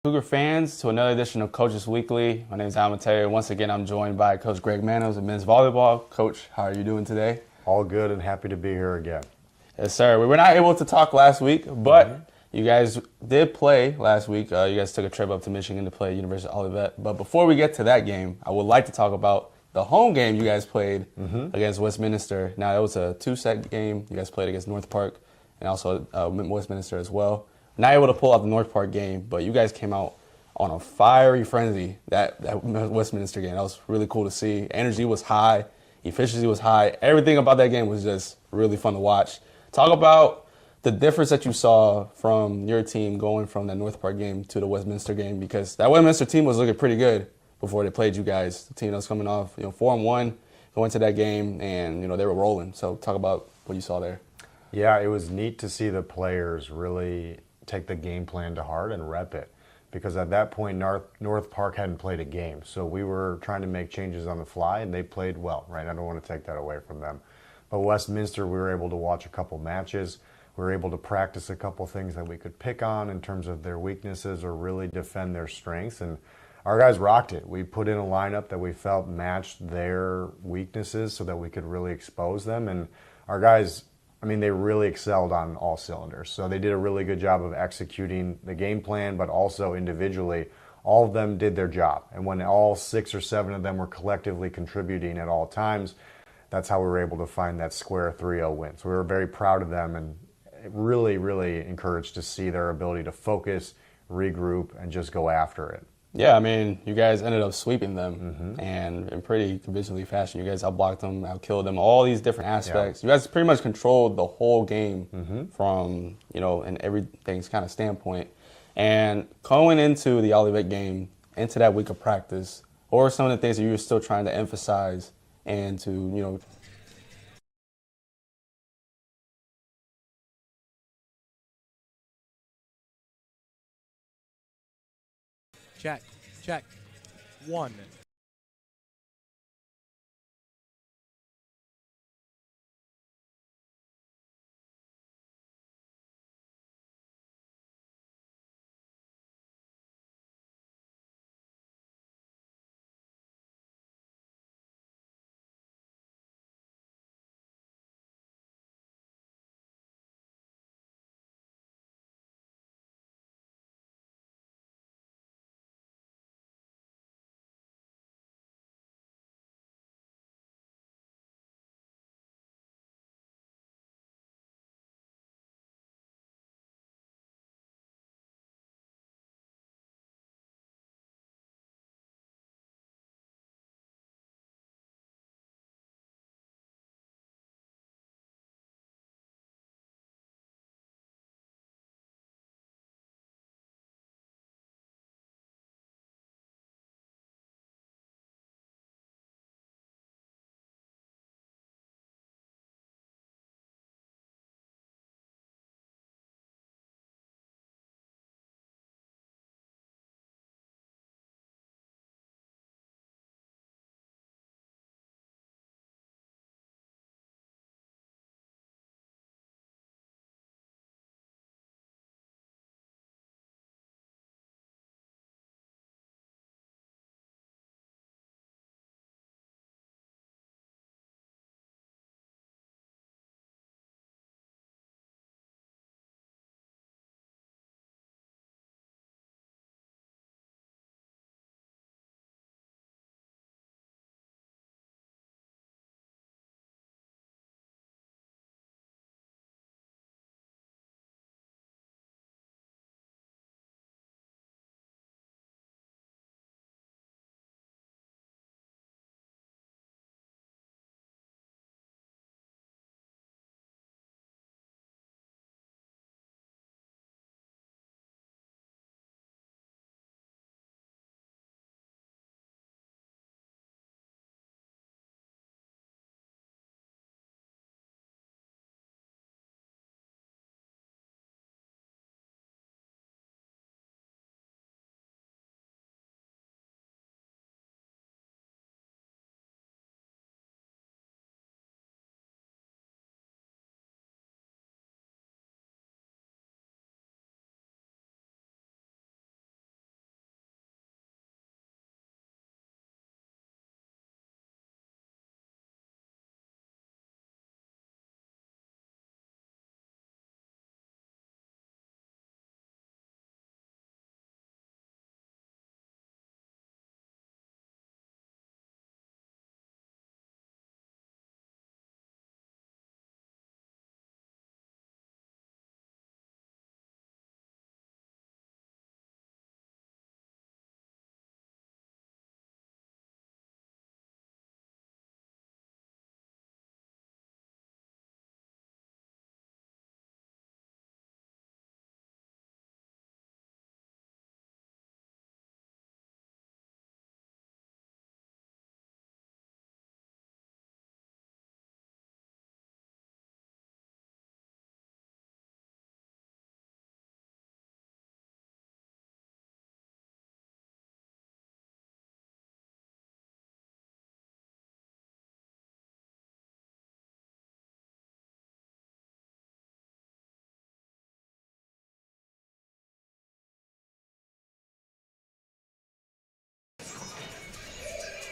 Cougar fans, to another edition of Coaches Weekly. My name is Al Mateo. Once again, I'm joined by Coach Greg Manos of men's volleyball. Coach, how are you doing today? All good and happy to be here again. Yes, sir. We were not able to talk last week, but you guys did play last week. You guys took a trip up to Michigan to play University of Olivet. But before we get to that game, I would like to talk about the home game you guys played against Westminster. Now, it was a two-set game. You guys played against North Park and also Westminster as well. Not able to pull out the North Park game, but you guys came out on a fiery frenzy that Westminster game. That was really cool to see. Energy was high. Efficiency was high. Everything about that game was just really fun to watch. Talk about the difference that you saw from your team going from that North Park game to the Westminster game, because that Westminster team was looking pretty good before they played you guys. The team that was coming off, 4-1 going to that game, and they were rolling. So talk about what you saw there. Yeah, it was neat to see the players really take the game plan to heart and rep it, because at that point North Park hadn't played a game, so we were trying to make changes on the fly, and they played well, right? I don't want to take that away from them. But Westminster, we were able to watch a couple matches. We were able to practice a couple things that we could pick on in terms of their weaknesses or really defend their strengths, and our guys rocked it. We put in a lineup that we felt matched their weaknesses so that we could really expose them, and our guys, they really excelled on all cylinders. So they did a really good job of executing the game plan, but also individually, all of them did their job. And when all 6 or 7 of them were collectively contributing at all times, that's how we were able to find that square 3-0 win. So we were very proud of them and really, really encouraged to see their ability to focus, regroup, and just go after it. Yeah, you guys ended up sweeping them, and in pretty convincingly fashion. You guys outblocked them, outkilled them, all these different aspects. Yeah. You guys pretty much controlled the whole game from, in everything's kind of standpoint. And going into the Olivet game, into that week of practice, what were some of the things that you were still trying to emphasize and to, Check. 1.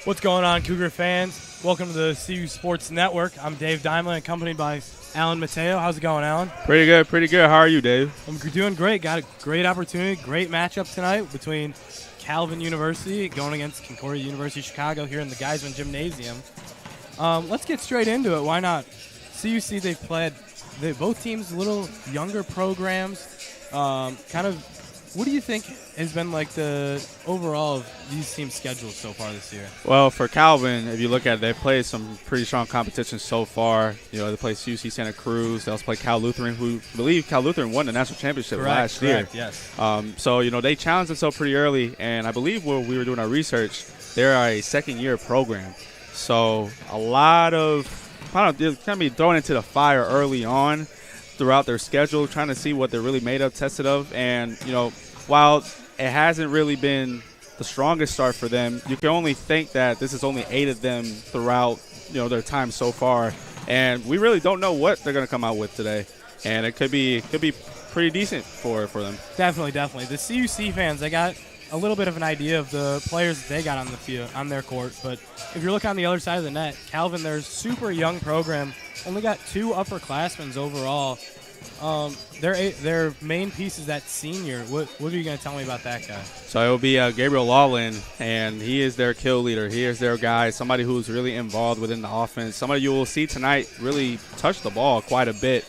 What's going on, Cougar fans? Welcome to the CU Sports Network. I'm Dave Diamond, accompanied by Alan Mateo. How's it going, Alan? Pretty good, pretty good. How are you, Dave? I'm doing great. Got a great opportunity, great matchup tonight between Calvin University going against Concordia University Chicago here in the Geisman Gymnasium. Let's get straight into it. Why not? CUC, both teams a little younger programs. What do you think has been like the overall of these teams' schedules so far this year? Well, for Calvin, if you look at it, they've played some pretty strong competition so far. You know, they played CUC Santa Cruz. They also played Cal Lutheran, who I believe Cal Lutheran won the national championship last year. Yes. So, you know, they challenged themselves pretty early, and I believe when we were doing our research, they're a second-year program. So a lot of kind of be thrown into the fire early on throughout their schedule, trying to see what they're really made of, tested of. And, you know, while it hasn't really been the strongest start for them, you can only think that this has only aided them throughout, you know, their time so far. And we really don't know what they're going to come out with today. And it could be pretty decent for them. Definitely. The CUC fans, they got a little bit of an idea of the players that they got on the field, on their court. But if you're looking on the other side of the net, Calvin, their super young program, only got 2 upperclassmen overall. Their main piece is that senior. What are you going to tell me about that guy? So it will be Gabriel Lawlin, and he is their kill leader. He is their guy, somebody who's really involved within the offense. Somebody you will see tonight really touch the ball quite a bit.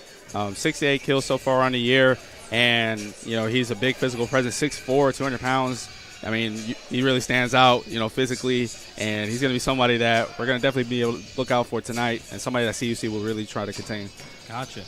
68 kills so far on the year, and, you know, he's a big physical presence, 6'4", 200 pounds. I mean, he really stands out, you know, physically, and he's going to be somebody that we're going to definitely be able to look out for tonight, and somebody that CUC will really try to contain. Gotcha.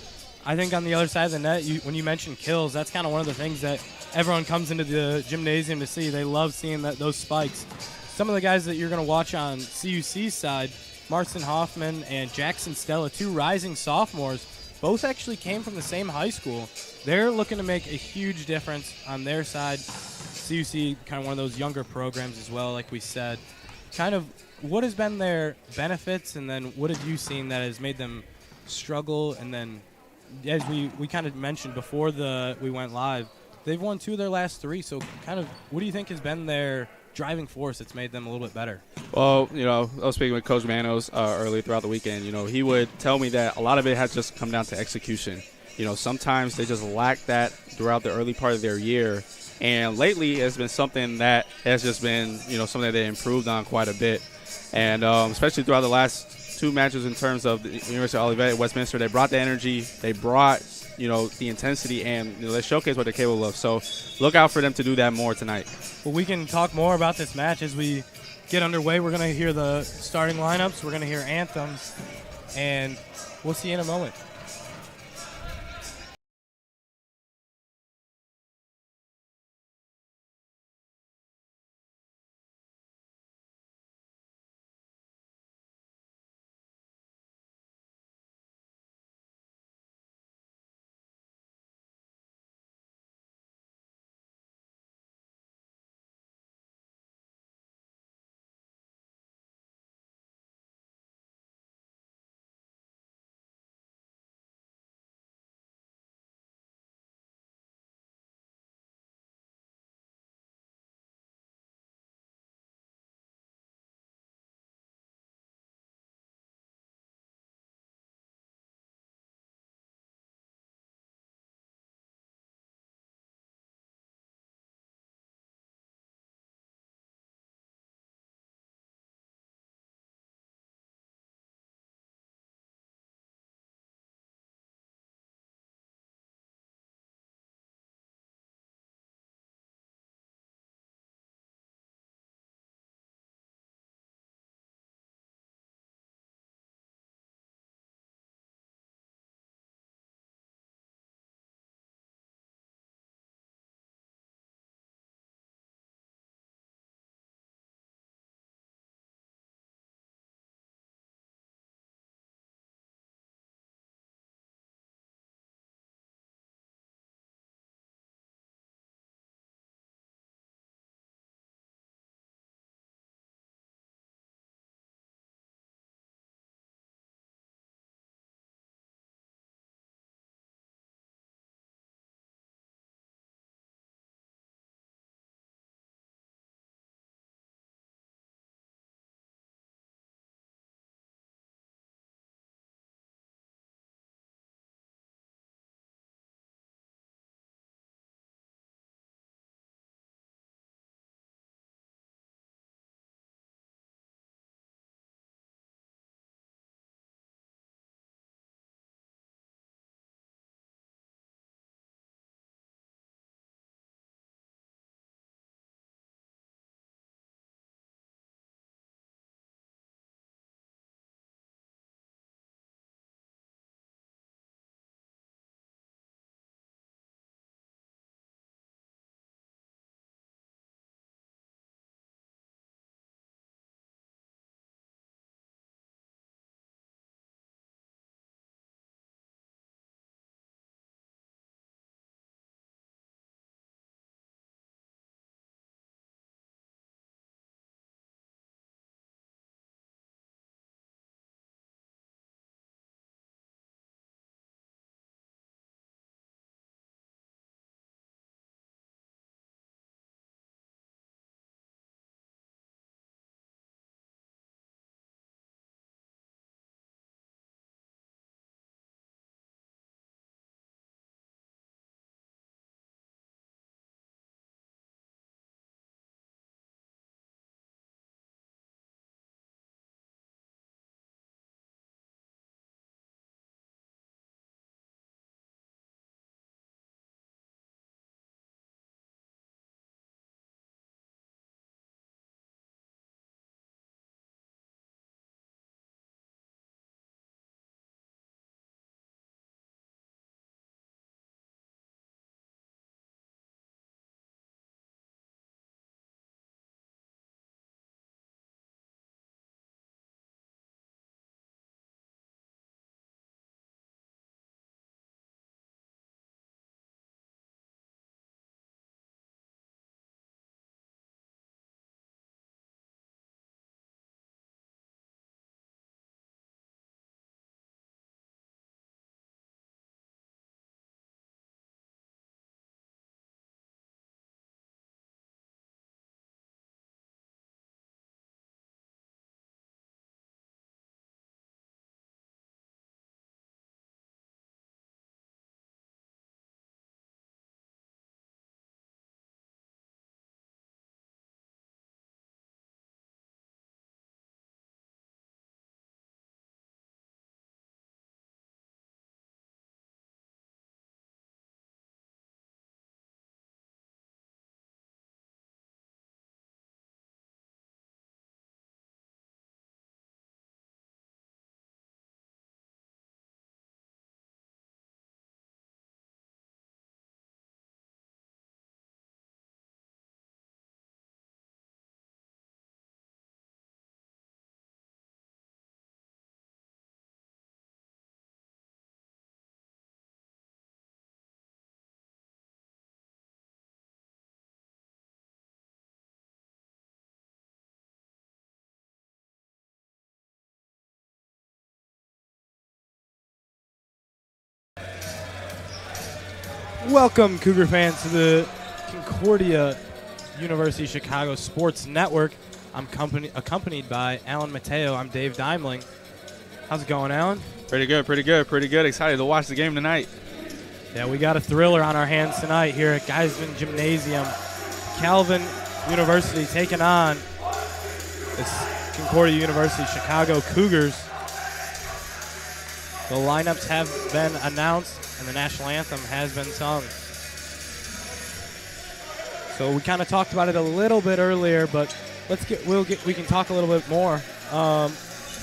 I think on the other side of the net, when you mentioned kills, that's kind of one of the things that everyone comes into the gymnasium to see. They love seeing those spikes. Some of the guys that you're going to watch on CUC's side, Marston Hoffman and Jackson Stella, 2 rising sophomores, both actually came from the same high school. They're looking to make a huge difference on their side. CUC, kind of one of those younger programs as well, like we said. Kind of what has been their benefits, and then what have you seen that has made them struggle? And then, as we kind of mentioned before we went live, they've won 2 of their last 3. So kind of what do you think has been their driving force that's made them a little bit better? Well, you know, I was speaking with Coach Manos early throughout the weekend. You know, he would tell me that a lot of it has just come down to execution. You know, sometimes they just lack that throughout the early part of their year. And lately it's been something that has just been, you know, something that they improved on quite a bit. And especially throughout the last 2 matches in terms of the University of Olivet and Westminster, they brought the energy, they brought, you know, the intensity, and, you know, they showcase what they're capable of. So look out for them to do that more tonight. Well, we can talk more about this match as we get underway. We're going to hear the starting lineups. We're going to hear anthems, and we'll see you in a moment. Welcome, Cougar fans, to the Concordia University Chicago Sports Network. I'm accompanied by Alan Mateo. I'm Dave Daimling. How's it going, Alan? Pretty good, pretty good, pretty good. Excited to watch the game tonight. Yeah, we got a thriller on our hands tonight here at Geisman Gymnasium. Calvin University taking on this Concordia University Chicago Cougars. The lineups have been announced and the national anthem has been sung. So we kind of talked about it a little bit earlier, but we can talk a little bit more.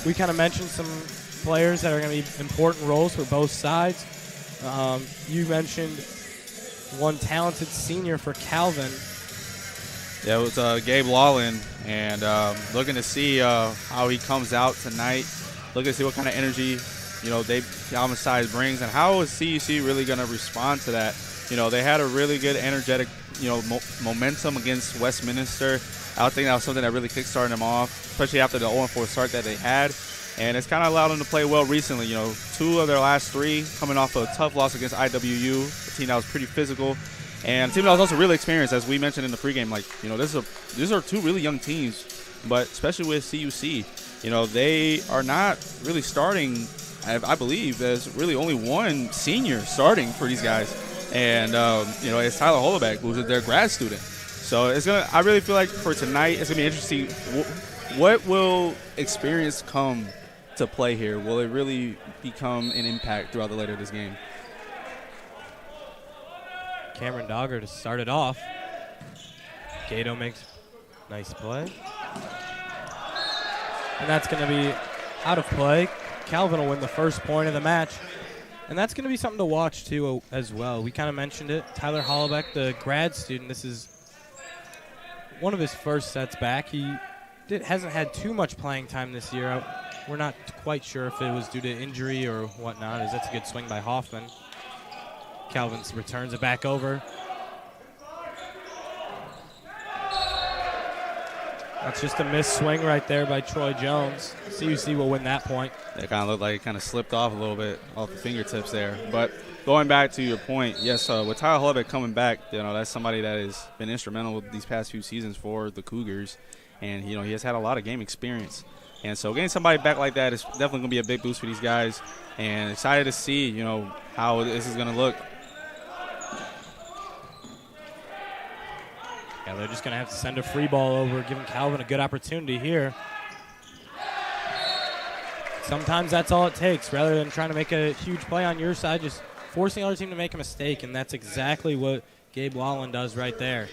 We kind of mentioned some players that are going to be important roles for both sides. You mentioned one talented senior for Calvin. Yeah, it was Gabe Lawlin, and looking to see how he comes out tonight. Looking to see what kind of energy, Calvin's side brings, and how is CUC really going to respond to that? They had a really good, energetic, momentum against Westminster. I think that was something that really kickstarted them off, especially after the 0-4 start that they had. And it's kind of allowed them to play well recently. 2 of their last 3 coming off a tough loss against IWU, a team that was pretty physical. And a team that was also really experienced, as we mentioned in the pregame. These are 2 really young teams, but especially with CUC, they are not really starting. I believe there's really only one senior starting for these guys. And, it's Tyler Holobeck, who's their grad student. So I really feel like for tonight, it's going to be interesting. What will experience come to play here? Will it really become an impact throughout the later of this game? Cameron Dogger to start it off. Gato makes nice play. And that's going to be out of play. Calvin will win the first point of the match. And that's going to be something to watch, too, as well. We kind of mentioned it. Tyler Holobeck, the grad student, this is one of his first sets back. He hasn't had too much playing time this year. We're not quite sure if it was due to injury or whatnot, as that's a good swing by Hoffman. Calvin returns it back over. That's just a missed swing right there by Troy Jones. CUC will win that point. It kind of looked like it kind of slipped off a little bit off the fingertips there. But going back to your point, yes, with Tyler Holobeck coming back, that's somebody that has been instrumental these past few seasons for the Cougars. And, he has had a lot of game experience. And so getting somebody back like that is definitely going to be a big boost for these guys. And excited to see, how this is going to look. Yeah, they're just going to have to send a free ball over, giving Calvin a good opportunity here. Sometimes that's all it takes. Rather than trying to make a huge play on your side, just forcing the other team to make a mistake, and that's exactly what Gabe Lawlin does right there.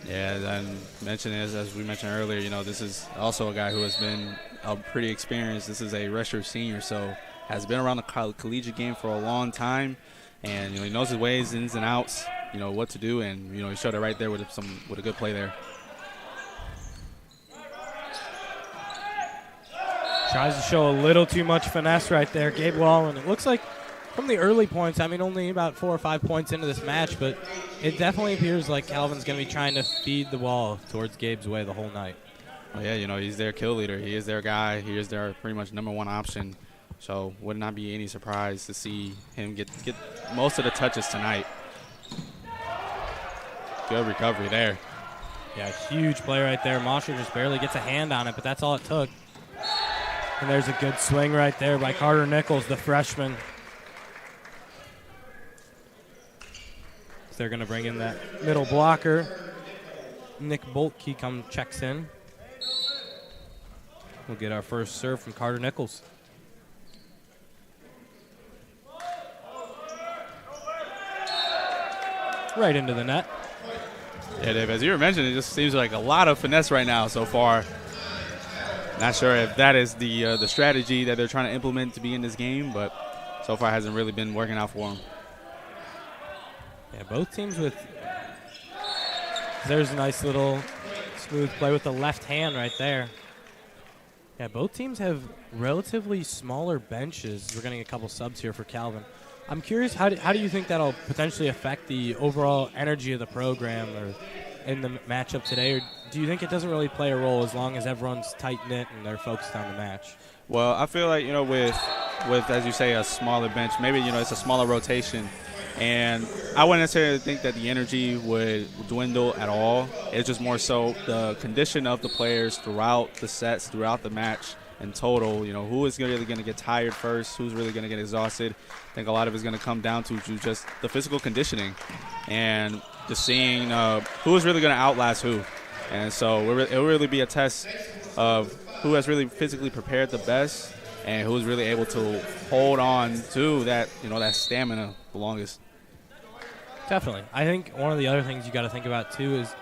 Yeah, and mentioning as we mentioned earlier, this is also a guy who has been pretty experienced. This is a redshirt senior, so has been around the collegiate game for a long time, and he knows his ways, ins and outs, what to do, and he showed it right there with a good play there. Tries to show a little too much finesse right there, Gabe Lawlin. It looks like from the early points, only about 4 or 5 points into this match, but it definitely appears like Calvin's going to be trying to feed the ball towards Gabe's way the whole night. Oh, yeah, he's their kill leader. He is their guy. He is their pretty much number 1 option. So would not be any surprise to see him get most of the touches tonight. Good recovery there. Yeah, huge play right there. Mosher just barely gets a hand on it, but that's all it took. And there's a good swing right there by Carter Nichols, the freshman. So they're going to bring in that middle blocker. Nick Boltke checks in. We'll get our first serve from Carter Nichols. Right into the net. Yeah, Dave, as you were mentioning, it just seems like a lot of finesse right now so far. Not sure if that is the strategy that they're trying to implement to be in this game, but so far hasn't really been working out for them. Yeah, both teams with – there's a nice little smooth play with the left hand right there. Yeah, both teams have relatively smaller benches. We're getting a couple subs here for Calvin. I'm curious, how do you think that'll potentially affect the overall energy of the program or in the matchup today? Or do you think it doesn't really play a role as long as everyone's tight-knit and they're focused on the match? Well, I feel like, with as you say, a smaller bench, maybe, it's a smaller rotation. And I wouldn't necessarily think that the energy would dwindle at all. It's just more so the condition of the players throughout the sets, throughout the match in total. Who is really going to get tired first, who's really going to get exhausted. I think a lot of it is going to come down to just the physical conditioning and just seeing who is really going to outlast who. And so it will really be a test of who has really physically prepared the best and who's really able to hold on to that, that stamina the longest. Definitely. I think one of the other things you got to think about, too, is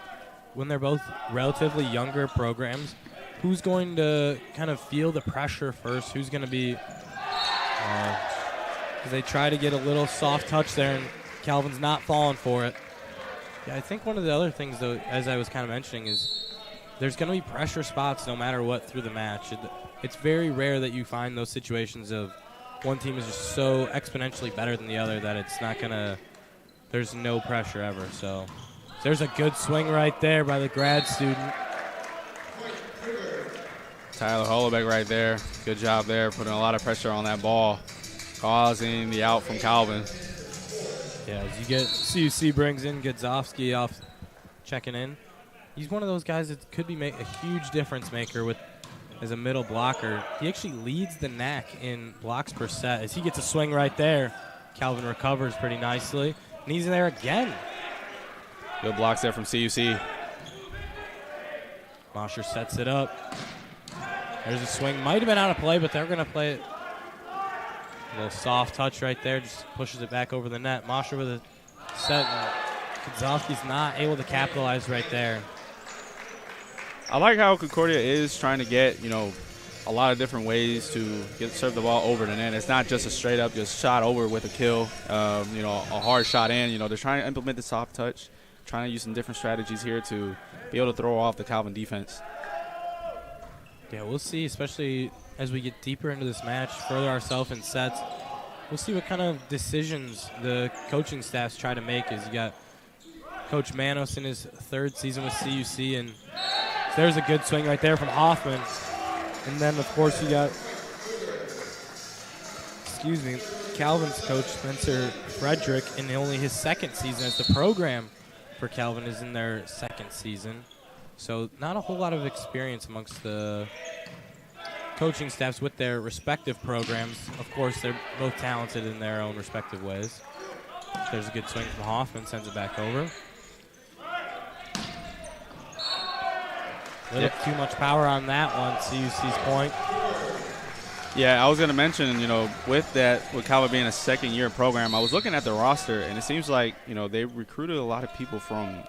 when they're both relatively younger programs, who's going to kind of feel the pressure first? Who's going to be they try to get a little soft touch there, and Calvin's not falling for it. Yeah, I think one of the other things, though, as I was kind of mentioning, is there's going to be pressure spots no matter what through the match. It's very rare that you find those situations of one team is just so exponentially better than the other that it's not going to – there's no pressure ever. So there's a good swing right there by the grad student. Tyler Holobeck right there. Good job there, putting a lot of pressure on that ball, causing the out from Calvin. Yeah, as you get CUC brings in Godzowski off checking in. He's one of those guys that could be a huge difference maker with as a middle blocker. He actually leads the NAC in blocks per set. As he gets a swing right there, Calvin recovers pretty nicely, and he's in there again. Good blocks there from CUC. Mosher sets it up. There's a swing. Might have been out of play, but they're going to play it. A little soft touch right there. Just pushes it back over the net. Mosher with a set. Godzowski's not able to capitalize right there. I like how Concordia is trying to get, a lot of different ways to serve the ball over the net. It's not just a straight up just shot over with a kill, a hard shot in. They're trying to implement the soft touch, trying to use some different strategies here to be able to throw off the Calvin defense. Yeah, we'll see, especially as we get deeper into this match, further ourselves in sets. We'll see what kind of decisions the coaching staffs try to make. As you got Coach Manos in his third season with CUC, and there's a good swing right there from Hoffman. And then, of course, you got, Calvin's coach, Spencer Frederick, in only his second season, as the program for Calvin is in their second season. So not a whole lot of experience amongst the coaching staffs with their respective programs. Of course, they're both talented in their own respective ways. There's a good swing from Hoffman, sends it back over. A little too much power on that one, CUC's point. Yeah, I was going to mention, with Calvin being a second-year program, I was looking at the roster, and it seems like, they recruited a lot of people from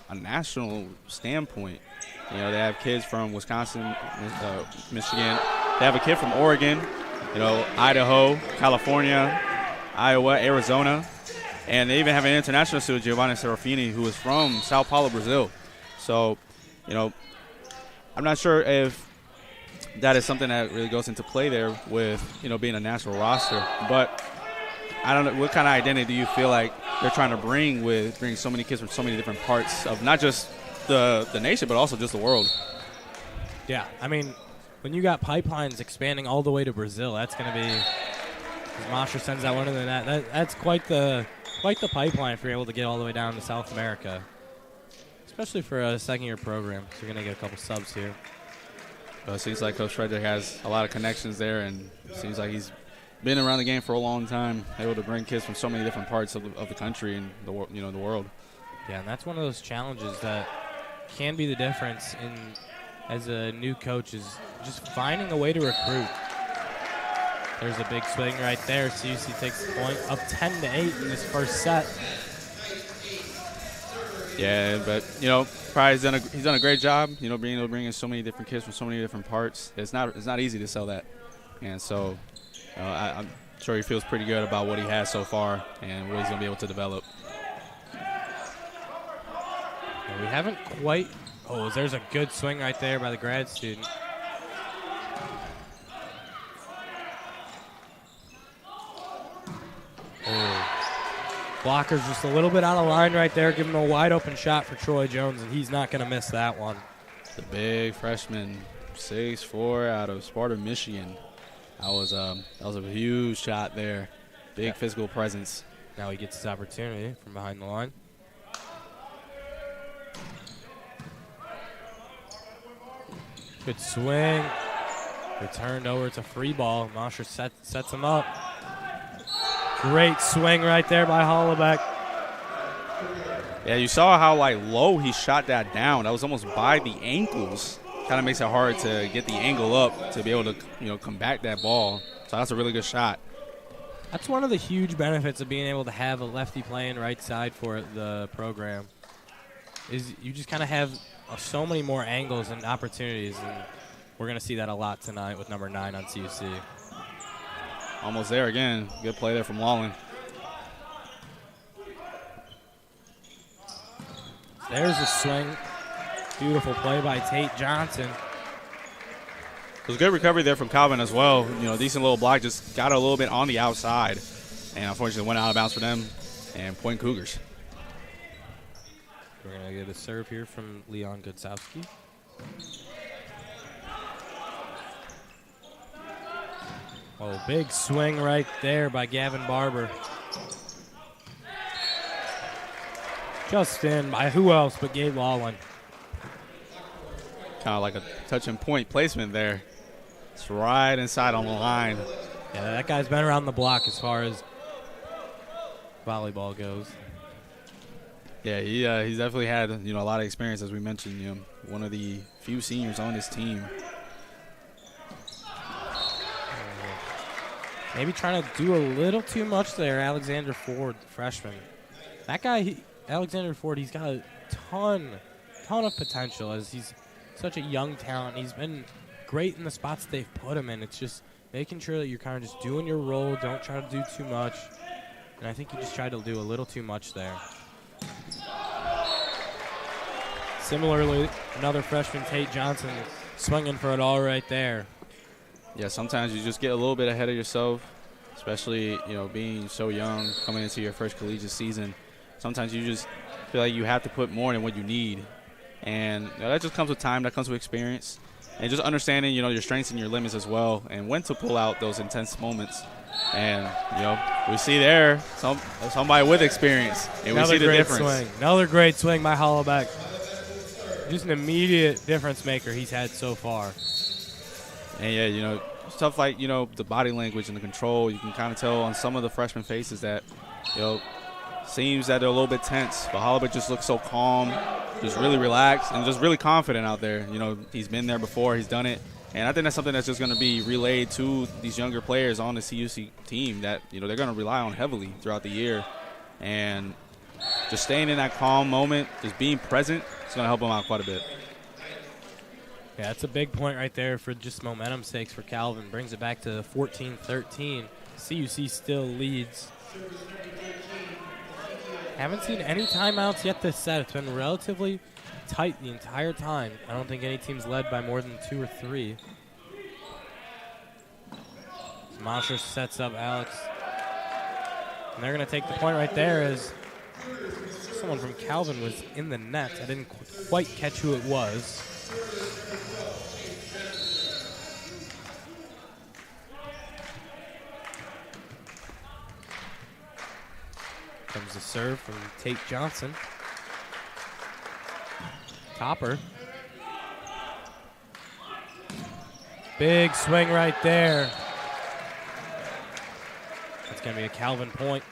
a national standpoint. They have kids from Wisconsin, Michigan. They have a kid from Oregon, Idaho, California, Iowa, Arizona. And they even have an international student, Giovanni Serafini, who is from Sao Paulo, Brazil. So, I'm not sure if that is something that really goes into play there with, being a national roster. But I don't know, what kind of identity do you feel like they're trying to bring so many kids from so many different parts of not just the nation, but also just the world? Yeah, I mean, when you got pipelines expanding all the way to Brazil, that's going to be, as Mosher sends that one in the net, that's quite the pipeline if you're able to get all the way down to South America, especially for a second-year program. So you're going to get a couple subs here. Well, it seems like Coach Frederick has a lot of connections there, and it seems like he's been around the game for a long time, able to bring kids from so many different parts of the country and the world. Yeah, and that's one of those challenges that can be the difference as a new coach, is just finding a way to recruit. There's a big swing right there. CUC takes the point, up 10-8 in this first set. Yeah, but probably he's done a great job. Being able to bring in so many different kids from so many different parts. It's not easy to sell that, and so I'm sure he feels pretty good about what he has so far and what he's going to be able to develop. Yeah, we haven't quite. Oh, there's a good swing right there by the grad student. Oh. Blocker's just a little bit out of line right there, giving him a wide open shot for Troy Jones, and he's not going to miss that one. The big freshman, 6'4", out of Sparta, Michigan. That was a huge shot there. Big physical presence. Now he gets his opportunity from behind the line. Good swing. Returned over. It's a free ball. Mosher sets him up. Great swing right there by Hollaback. Yeah, you saw how low he shot that down. That was almost by the ankles. Kind of makes it hard to get the angle up to be able to combat that ball. So that's a really good shot. That's one of the huge benefits of being able to have a lefty playing right side for the program. Is you just kind of have so many more angles and opportunities, and we're going to see that a lot tonight with number 9 on CUC. Almost there again. Good play there from Wallen. There's a swing. Beautiful play by Tate Johnson. It was a good recovery there from Calvin as well. Decent little block, just got a little bit on the outside. And unfortunately went out of bounds for them and point Cougars. We're going to get a serve here from Leon Gudsowski. Oh, big swing right there by Gavin Barber. Just in by who else but Gabe Wallen. Kind of like a touch and point placement there. It's right inside on the line. Yeah, that guy's been around the block as far as volleyball goes. Yeah, he's definitely had a lot of experience, as we mentioned. One of the few seniors on this team. Maybe trying to do a little too much there, Alexander Ford, freshman. That guy, Alexander Ford, he's got a ton of potential as he's such a young talent. He's been great in the spots they've put him in. It's just making sure that you're kind of just doing your role. Don't try to do too much. And I think he just tried to do a little too much there. Similarly, another freshman, Tate Johnson, swinging for it all right there. Yeah, sometimes you just get a little bit ahead of yourself, especially, being so young, coming into your first collegiate season. Sometimes you just feel like you have to put more than what you need. And that just comes with time, that comes with experience. And just understanding, your strengths and your limits as well, and when to pull out those intense moments. And, we see there somebody with experience, and we see the difference. Swing. Another great swing by Hollaback. Just an immediate difference maker he's had so far. And, yeah, stuff like, the body language and the control, you can kind of tell on some of the freshman faces that, seems that they're a little bit tense. But Hollaback just looks so calm, just really relaxed, and just really confident out there. He's been there before. He's done it. And I think that's something that's just going to be relayed to these younger players on the CUC team that, they're going to rely on heavily throughout the year. And just staying in that calm moment, just being present, it's going to help them out quite a bit. Yeah, that's a big point right there for just momentum sakes for Calvin. Brings it back to 14-13. CUC still leads. Haven't seen any timeouts yet this set. It's been relatively tight the entire time. I don't think any team's led by more than 2 or 3. Mosher sets up Alex. And they're going to take the point right there as someone from Calvin was in the net. I didn't quite catch who it was. Comes the serve from Tate Johnson. Topper. Big swing right there. That's going to be a Calvin point.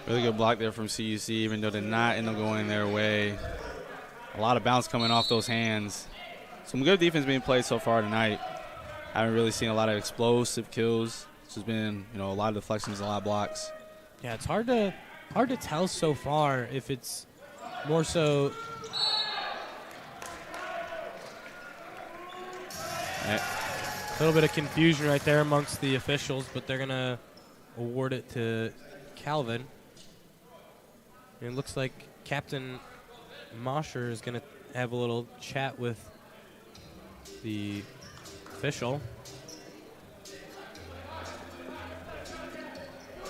Really good block there from CUC, even though they're not end up going their way. A lot of bounce coming off those hands. Some good defense being played so far tonight. Haven't really seen a lot of explosive kills. This has been, a lot of deflections, a lot of blocks. Yeah, it's hard to tell so far if it's more so. A little bit of confusion right there amongst the officials, but they're going to award it to Calvin. And it looks like Captain Mosher is going to have a little chat with the official.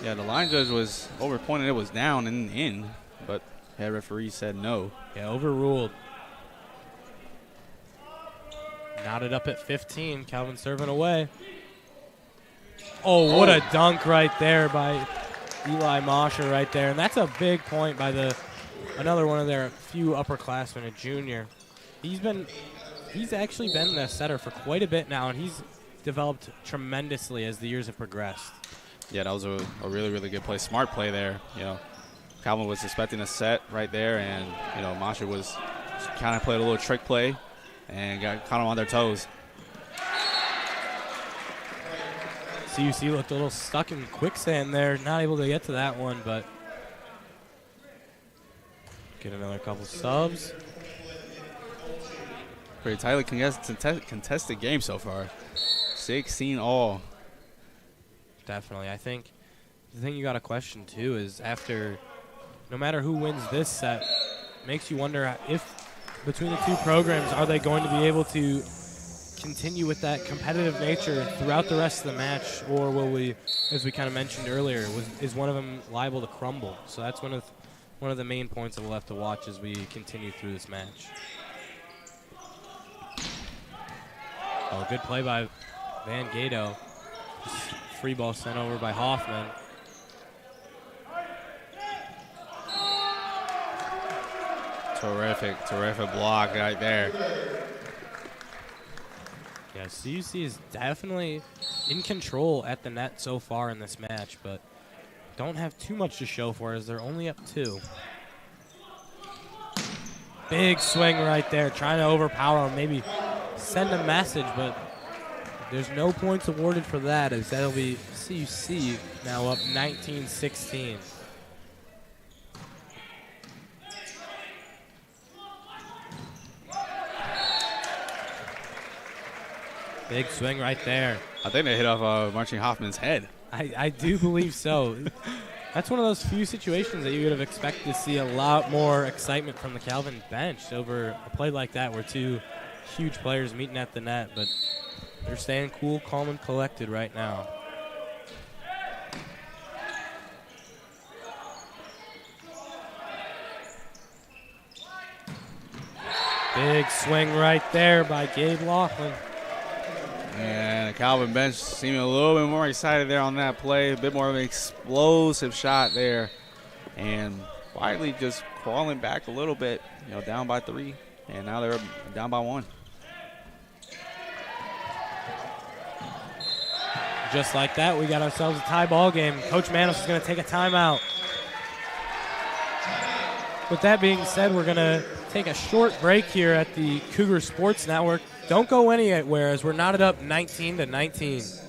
Yeah, the line judge was overpointed. It was down and in, but head referee said no. Yeah, overruled. Knotted up at 15. Calvin serving away. Oh, what a dunk right there by Eli Mosher right there. And that's a big point by another one of their few upperclassmen, a junior. He's actually been the setter for quite a bit now, and he's developed tremendously as the years have progressed. Yeah, that was a really, really good play. Smart play there. Calvin was expecting a set right there, and, Mosher was kind of played a little trick play and got caught them on their toes. CUC looked a little stuck in quicksand there, not able to get to that one, but get another couple subs. Pretty tightly contested game so far. 16 all. Definitely. I think the thing you got to question, too, is no matter who wins this set, makes you wonder if between the two programs, are they going to be able to continue with that competitive nature throughout the rest of the match, or will we, as we kind of mentioned earlier, is one of them liable to crumble? So that's one of the main points that we'll have to watch as we continue through this match. Oh, good play by Van Gato. Free ball sent over by Hoffman. Terrific block right there. Yeah, CUC is definitely in control at the net so far in this match, but don't have too much to show for it as they're only up 2. Big swing right there, trying to overpower him, maybe send a message, but there's no points awarded for that, as that'll be CUC now up 19-16. Big swing right there. I think they hit off Marching Hoffman's head. I do believe so. That's one of those few situations that you would have expected to see a lot more excitement from the Calvin bench over a play like that where two huge players meeting at the net, but they're staying cool, calm, and collected right now. Big swing right there by Gabe Laughlin. And the Calvin bench seeming a little bit more excited there on that play. A bit more of an explosive shot there. And quietly just crawling back a little bit, down by 3. And now they're down by 1. Just like that, we got ourselves a tie ball game. Coach Manos is going to take a timeout. With that being said, we're going to take a short break here at the Cougar Sports Network. Don't go anywhere as we're knotted up 19-19.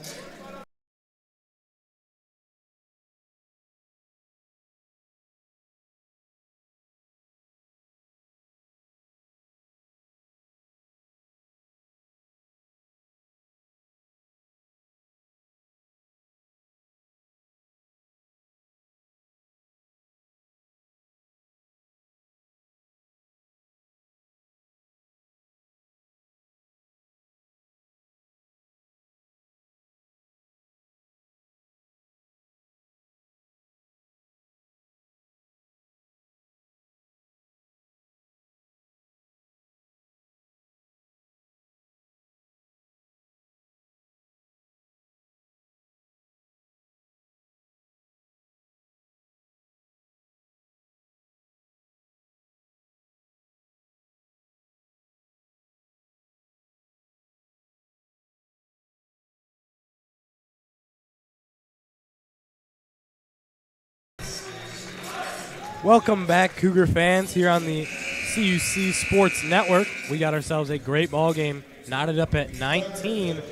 Welcome back, Cougar fans, here on the CUC Sports Network. We got ourselves a great ball game, knotted up at 19.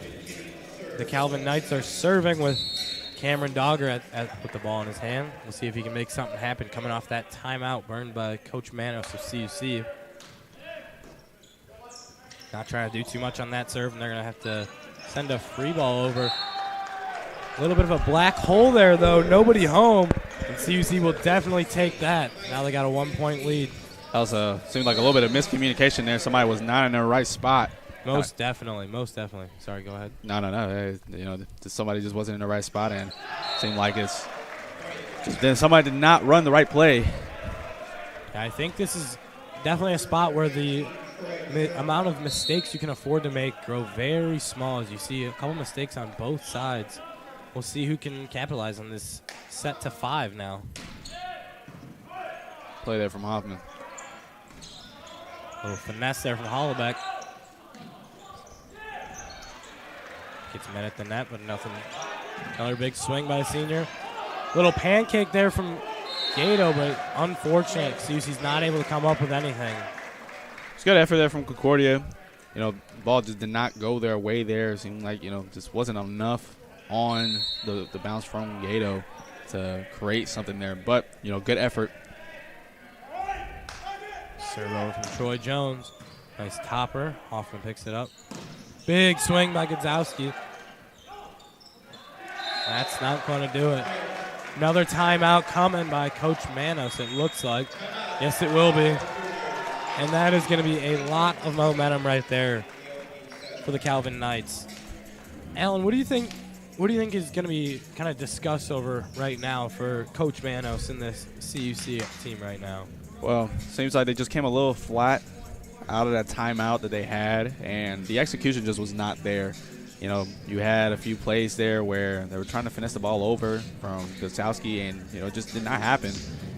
The Calvin Knights are serving with Cameron Dogger with the ball in his hand. We'll see if he can make something happen coming off that timeout burned by Coach Manos of CUC. Not trying to do too much on that serve, and they're going to have to send a free ball over. A little bit of a black hole there, though. Nobody home. And CUC will definitely take that. Now they got a 1-point lead. That was seemed like a little bit of miscommunication there. Somebody was not in the right spot. Most definitely. Sorry, go ahead. No. Somebody just wasn't in the right spot, and seemed like then somebody did not run the right play. Yeah, I think this is definitely a spot where the amount of mistakes you can afford to make grow very small, as you see a couple mistakes on both sides. we'll see who can capitalize on this set to 5 now. Play there from Hoffman. Little finesse there from Hollaback. Gets met at the net, but nothing. Another big swing by the senior. Little pancake there from Gato, but unfortunate. CUC's not able to come up with anything. It's good effort there from Concordia. You know, ball just did not go their way there. It seemed like, you know, just wasn't enough on the bounce from Gato to create something there. But, you know, good effort. Serve over from Troy Jones. Nice topper. Hoffman picks it up. Big swing by Godzowski. That's not going to do it. Another timeout coming by Coach Manos, it looks like. Yes, it will be. And that is going to be a lot of momentum right there for the Calvin Knights. Alan, what do you think is going to be kind of discussed over right now for Coach Manos and this CUC team right now? Well, seems like they just came a little flat out of that timeout that they had, and the execution just was not there. You know, you had a few plays there where they were trying to finesse the ball over from Gostowski, and, you know, it just did not happen.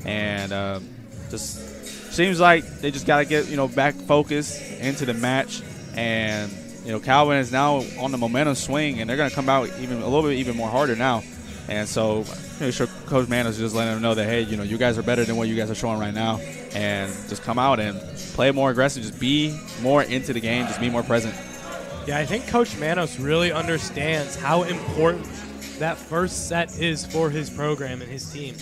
And just seems like they just got to get, you know, back focused into the match. And, you know, Calvin is now on the momentum swing, and they're going to come out even a little bit even more harder now. And so I'm pretty sure Coach Manos is just letting them know that, hey, you know, you guys are better than what you guys are showing right now, and just come out and play more aggressive, just be more into the game, just be more present. Yeah, I think Coach Manos really understands how important that first set is for his program and his team.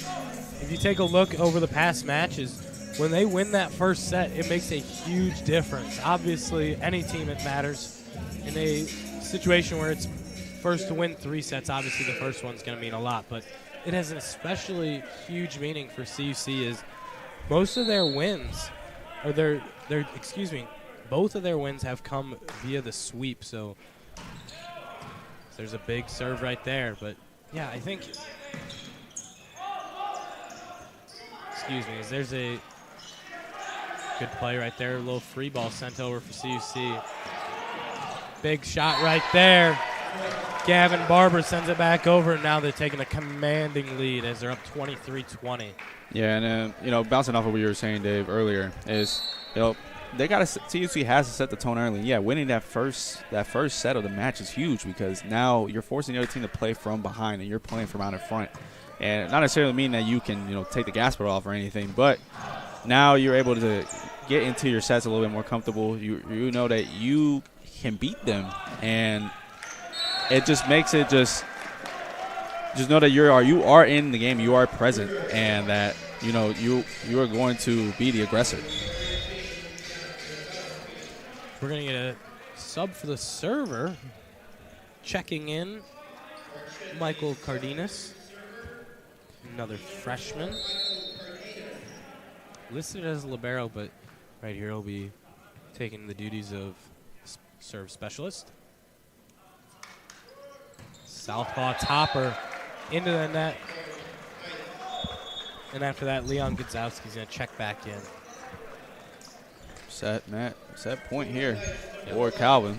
If you take a look over the past matches, when they win that first set, it makes a huge difference. Obviously, any team, it matters. In a situation where it's first to win 3 sets, obviously the first one's going to mean a lot, but it has an especially huge meaning for CUC is most of their wins, or both of their wins have come via the sweep, so there's a big serve right there. But, yeah, I think there's a good play right there. A little free ball sent over for CUC. Big shot right there. Gavin Barber sends it back over, and now they're taking a commanding lead as they're up 23-20. Yeah, and you know, bouncing off of what you were saying, Dave, earlier, is, you know, CUC has to set the tone early. Yeah, winning that first set of the match is huge, because now you're forcing the other team to play from behind, and you're playing from out in front. And not necessarily mean that you can, you know, take the gas pedal off or anything, but now you're able to get into your sets a little bit more comfortable. You know that you can beat them, and it just makes it just know that you are in the game, you are present, and that, you know, you are going to be the aggressor. We're going to get a sub for the server. Checking in, Michael Cardenas, another freshman. Listed as libero, but right here he'll be taking the duties of serve specialist. Southpaw topper into the net. And after that, Leon Godzowski's going to check back in. Set point here for Calvin.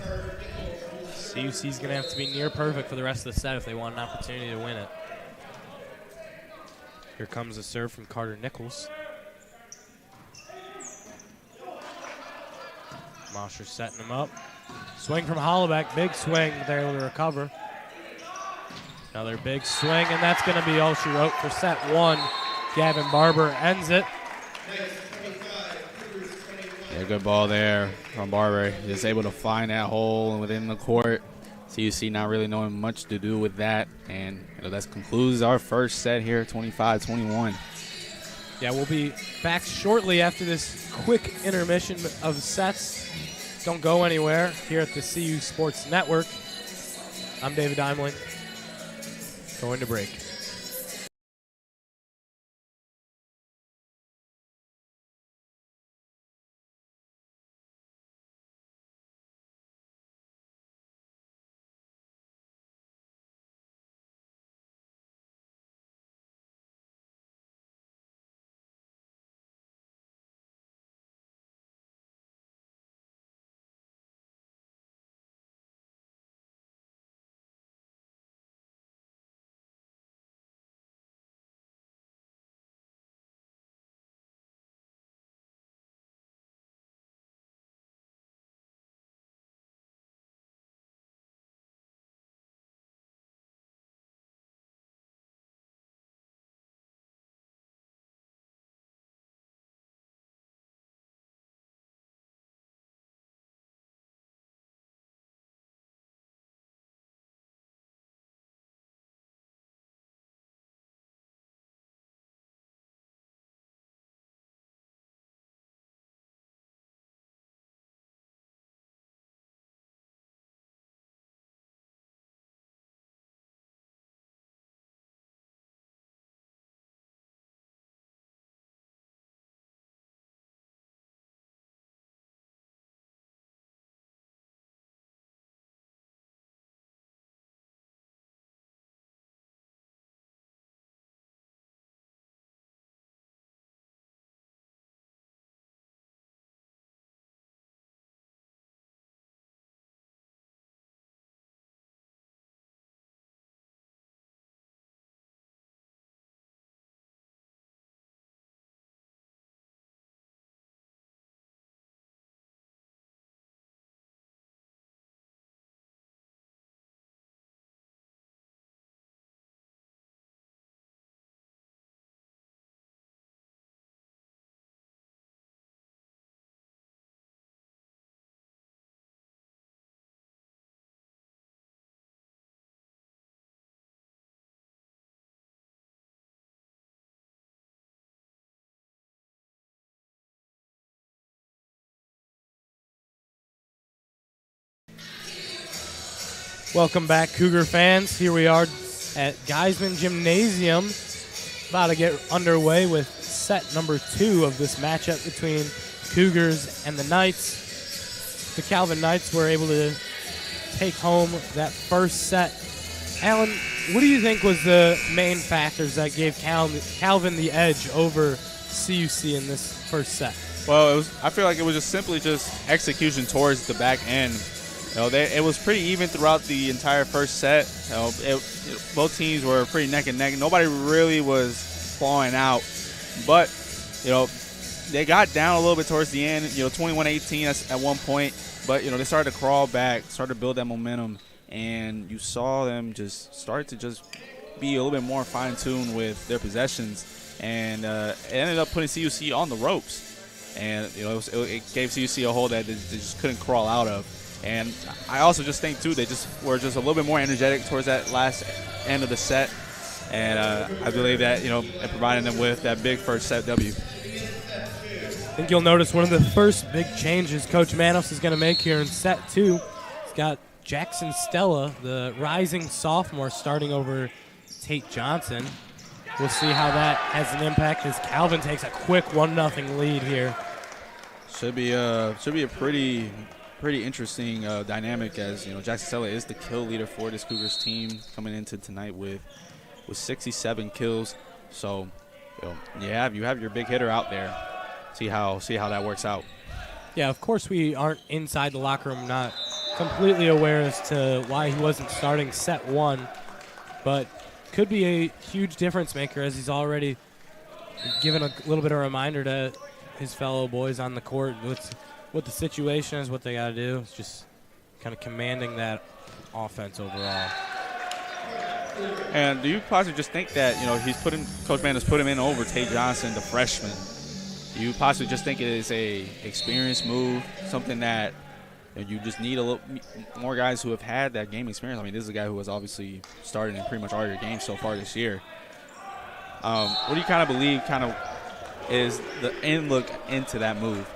CUC's going to have to be near perfect for the rest of the set if they want an opportunity to win it. Here comes a serve from Carter Nichols. Mosher setting him up. Swing from Hollaback. Big swing. They're able to recover. Another big swing, and that's going to be all she wrote for set 1. Gavin Barber ends it. Yeah, good ball there from Barber. Just able to find that hole within the court. CUC not really knowing much to do with that. And, you know, that concludes our first set here, 25-21. Yeah, we'll be back shortly after this quick intermission of sets. Don't go anywhere here at the CU Sports Network. I'm David Dimeling. Going to break. Welcome back, Cougar fans. Here we are at Geisman Gymnasium, about to get underway with set number 2 of this matchup between Cougars and the Knights. The Calvin Knights were able to take home that first set. Alan, what do you think was the main factors that gave Calvin the edge over CUC in this first set? Well, I feel like it was simply execution towards the back end. It was pretty even throughout the entire first set. Both teams were pretty neck and neck. Nobody really was clawing out, but they got down a little bit towards the end. 21-18 at one point, but they started to crawl back, started to build that momentum, and you saw them just start to be a little bit more fine-tuned with their possessions, and it ended up putting CUC on the ropes, and it gave CUC a hole that they just couldn't crawl out of. And I also just think, too, they were a little bit more energetic towards that last end of the set. And I believe that, it provided them with that big first set W. I think you'll notice one of the first big changes Coach Manos is going to make here in set 2. He's got Jackson Stella, the rising sophomore, starting over Tate Johnson. We'll see how that has an impact as Calvin takes a quick 1-0 lead here. Should be a pretty interesting dynamic, as Jackson Stella is the kill leader for this Cougars team coming into tonight with 67 kills. So you have your big hitter out there. See how that works out. Yeah, of course we aren't inside the locker room, not completely aware as to why he wasn't starting set 1, but could be a huge difference maker, as he's already given a little bit of a reminder to his fellow boys on the court what the situation is, what they got to do. It's just kind of commanding that offense overall. And do you possibly just think that, Coach Mann has put him in over Tate Johnson, the freshman? Do you possibly just think it is a experienced move, something that you just need a little more guys who have had that game experience? I mean, this is a guy who has obviously started in pretty much all your games so far this year. What do you kind of believe is the end look into that move?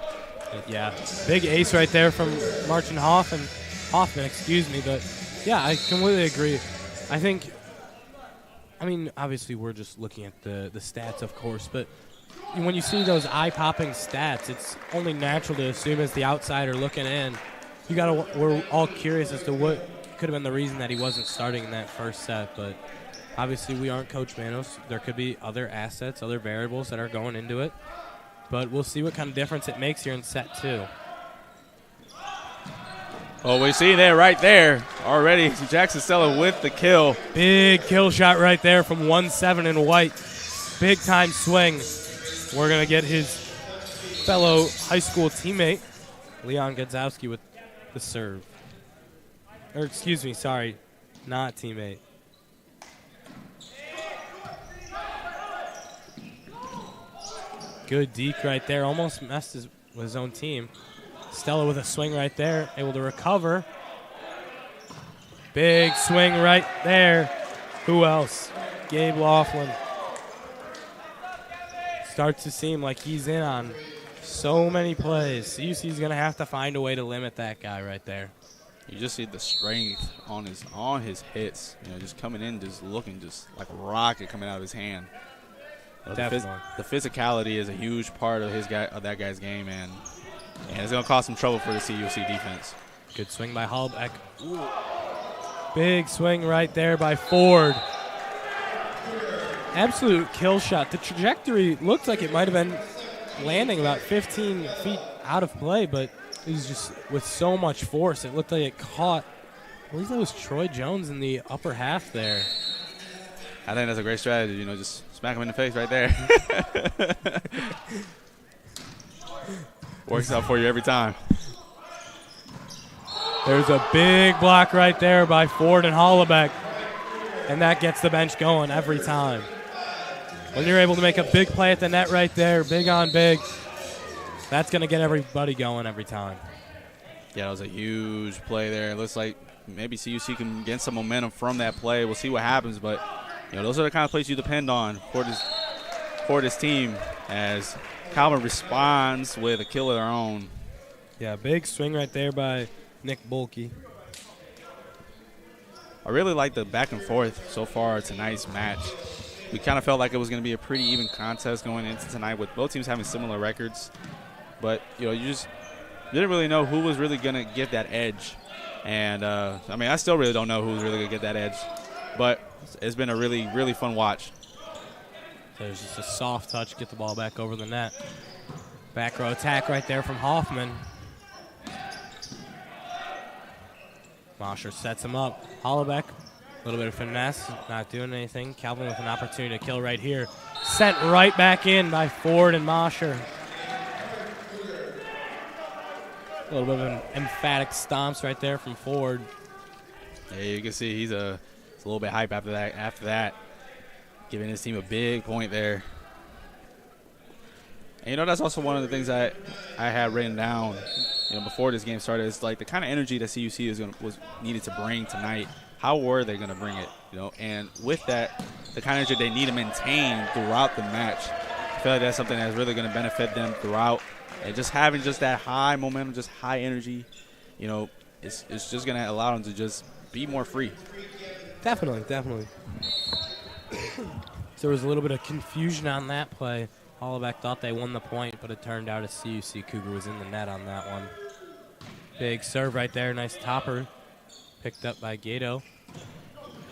Yeah, big ace right there from Martin Hoffman, but yeah, I completely agree. Obviously we're just looking at the stats, of course, but when you see those eye-popping stats, it's only natural to assume as the outsider looking in, we're all curious as to what could have been the reason that he wasn't starting in that first set, but obviously we aren't Coach Manos. There could be other assets, other variables that are going into it. But we'll see what kind of difference it makes here in set 2. Well, we see that right there already. Jackson Stella with the kill. Big kill shot right there from 1-7 in white. Big time swing. We're going to get his fellow high school teammate, Leon Godzowski, with the serve. Not teammate. Good deke right there. Almost messed with his own team. Stella with a swing right there. Able to recover. Big swing right there. Who else? Gabe Laughlin. Starts to seem like he's in on so many plays. CUC's going to have to find a way to limit that guy right there. You just see the strength on his hits. Just coming in, just looking just like a rocket coming out of his hand. Definitely. The physicality is a huge part of that guy's game, and it's going to cause some trouble for the CUC defense. Good swing by Hallbeck. Ooh. Big swing right there by Ford. Absolute kill shot. The trajectory looked like it might have been landing about 15 feet out of play, but it was just with so much force. It looked like it caught, I believe that was Troy Jones in the upper half there. I think that's a great strategy, just smack him in the face right there. Works out for you every time. There's a big block right there by Ford and Hollebeck, and that gets the bench going every time. When you're able to make a big play at the net right there, big on big, that's going to get everybody going every time. Yeah, that was a huge play there. It looks like maybe CUC can get some momentum from that play. We'll see what happens, but those are the kind of plays you depend on for this team as Calvin responds with a kill of their own. Yeah, big swing right there by Nick Bulkey. I really like the back and forth so far tonight's match. We kind of felt like it was going to be a pretty even contest going into tonight with both teams having similar records. But, you just didn't really know who was really going to get that edge. And, I still really don't know who's really going to get that edge. But it's been a really, really fun watch. So there's just a soft touch, get the ball back over the net. Back row attack right there from Hoffman. Mosher sets him up. Hollaback, a little bit of finesse, not doing anything. Calvin with an opportunity to kill right here. Sent right back in by Ford and Mosher. A little bit of an emphatic stomps right there from Ford. Yeah, you can see he's a little bit hype after that. Giving his team a big point there. And, that's also one of the things I had written down, before this game started. It's like the kind of energy that CUC was needed to bring tonight. How were they going to bring it? And with that, the kind of energy they need to maintain throughout the match. I feel like that's something that's really going to benefit them throughout. And just having just that high momentum, just high energy, it's just going to allow them to just be more free. Definitely. So there was a little bit of confusion on that play. Hollaback thought they won the point, but it turned out a CUC Cougar was in the net on that one. Big serve right there. Nice topper. Picked up by Gato.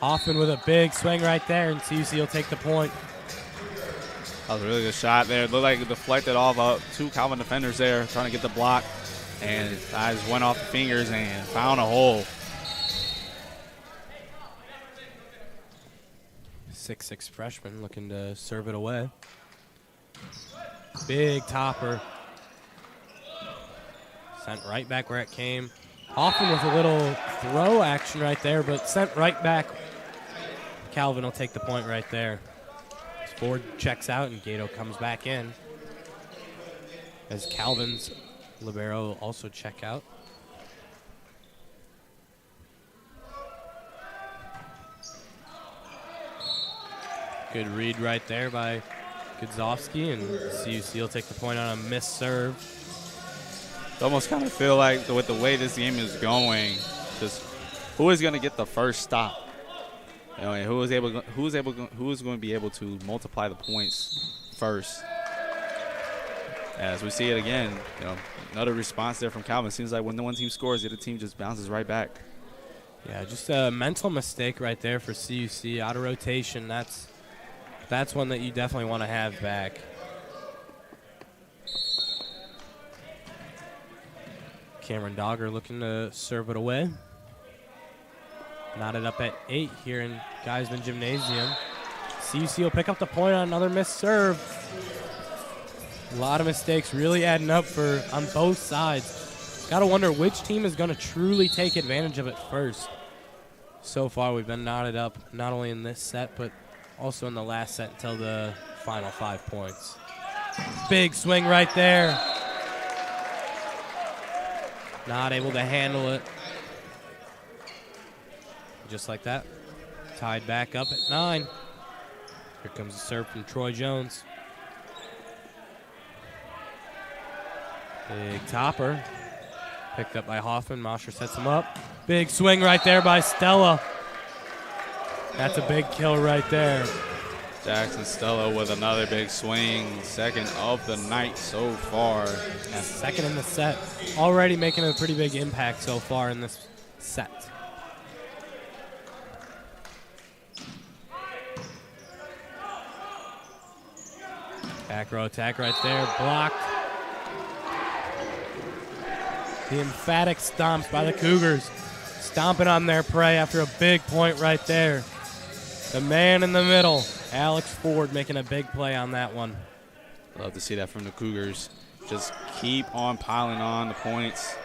Hoffman with a big swing right there, and CUC will take the point. That was a really good shot there. It looked like it deflected off two Calvin defenders there trying to get the block. And his eyes went off the fingers and found a hole. 6'6" freshman looking to serve it away. Big topper. Sent right back where it came. Hoffman with a little throw action right there, but sent right back. Calvin will take the point right there. Ford checks out and Gato comes back in. As Calvin's libero will also check out. Good read right there by Gudzowski, and CUC will take the point on a missed serve. I almost kind of feel like with the way this game is going, just who is going to get the first stop? And who is going to be able to multiply the points first? As we see it again, another response there from Calvin. Seems like when the one team scores, the other team just bounces right back. Yeah, just a mental mistake right there for CUC. Out of rotation, that's one that you definitely want to have back. Cameron Dogger looking to serve it away. Knotted up at 8 here in Geisman Gymnasium. CUC will pick up the point on another missed serve. A lot of mistakes really adding up on both sides. Got to wonder which team is going to truly take advantage of it first. So far, we've been knotted up not only in this set, but also in the last set until the final 5 points. Big swing right there. Not able to handle it. Just like that. Tied back up at 9. Here comes a serve from Troy Jones. Big topper. Picked up by Hoffman. Mosher sets him up. Big swing right there by Stella. That's a big kill right there. Jackson Stella with another big swing. Second of the night so far. Yeah, second in the set. Already making a pretty big impact so far in this set. Back row attack right there. Blocked. The emphatic stomps by the Cougars. Stomping on their prey after a big point right there. The man in the middle, Alex Ford, making a big play on that one. Love to see that from the Cougars. Just keep on piling on the points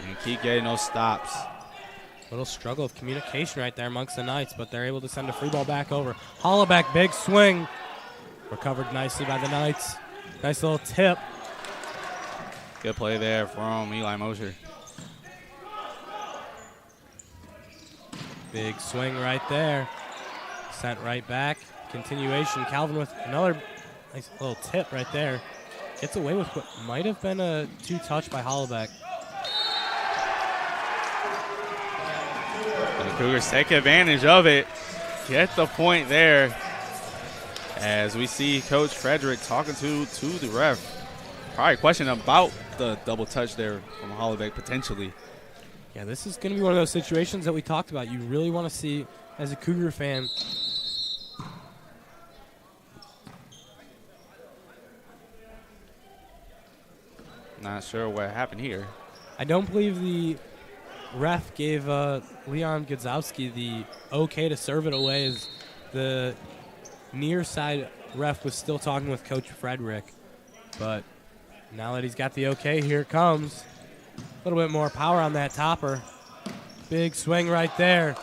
and keep getting those stops. Little struggle of communication right there amongst the Knights, but they're able to send a free ball back over. Hollaback, big swing. Recovered nicely by the Knights. Nice little tip. Good play there from Eli Mosher. Big swing right there. Sent right back. Continuation. Calvin with another nice little tip right there. Gets away with what might have been a 2-touch by Hollaback. Cougars take advantage of it. Get the point there. As we see Coach Frederick talking to the ref. Probably question about the double touch there from Hollebeck potentially. Yeah, this is going to be one of those situations that we talked about. You really want to see, as a Cougar fan, not sure what happened here. I don't believe the ref gave Leon Godzowski the okay to serve it away, as the near side ref was still talking with Coach Frederick. But now that he's got the okay, here it comes. A little bit more power on that topper. Big swing right there.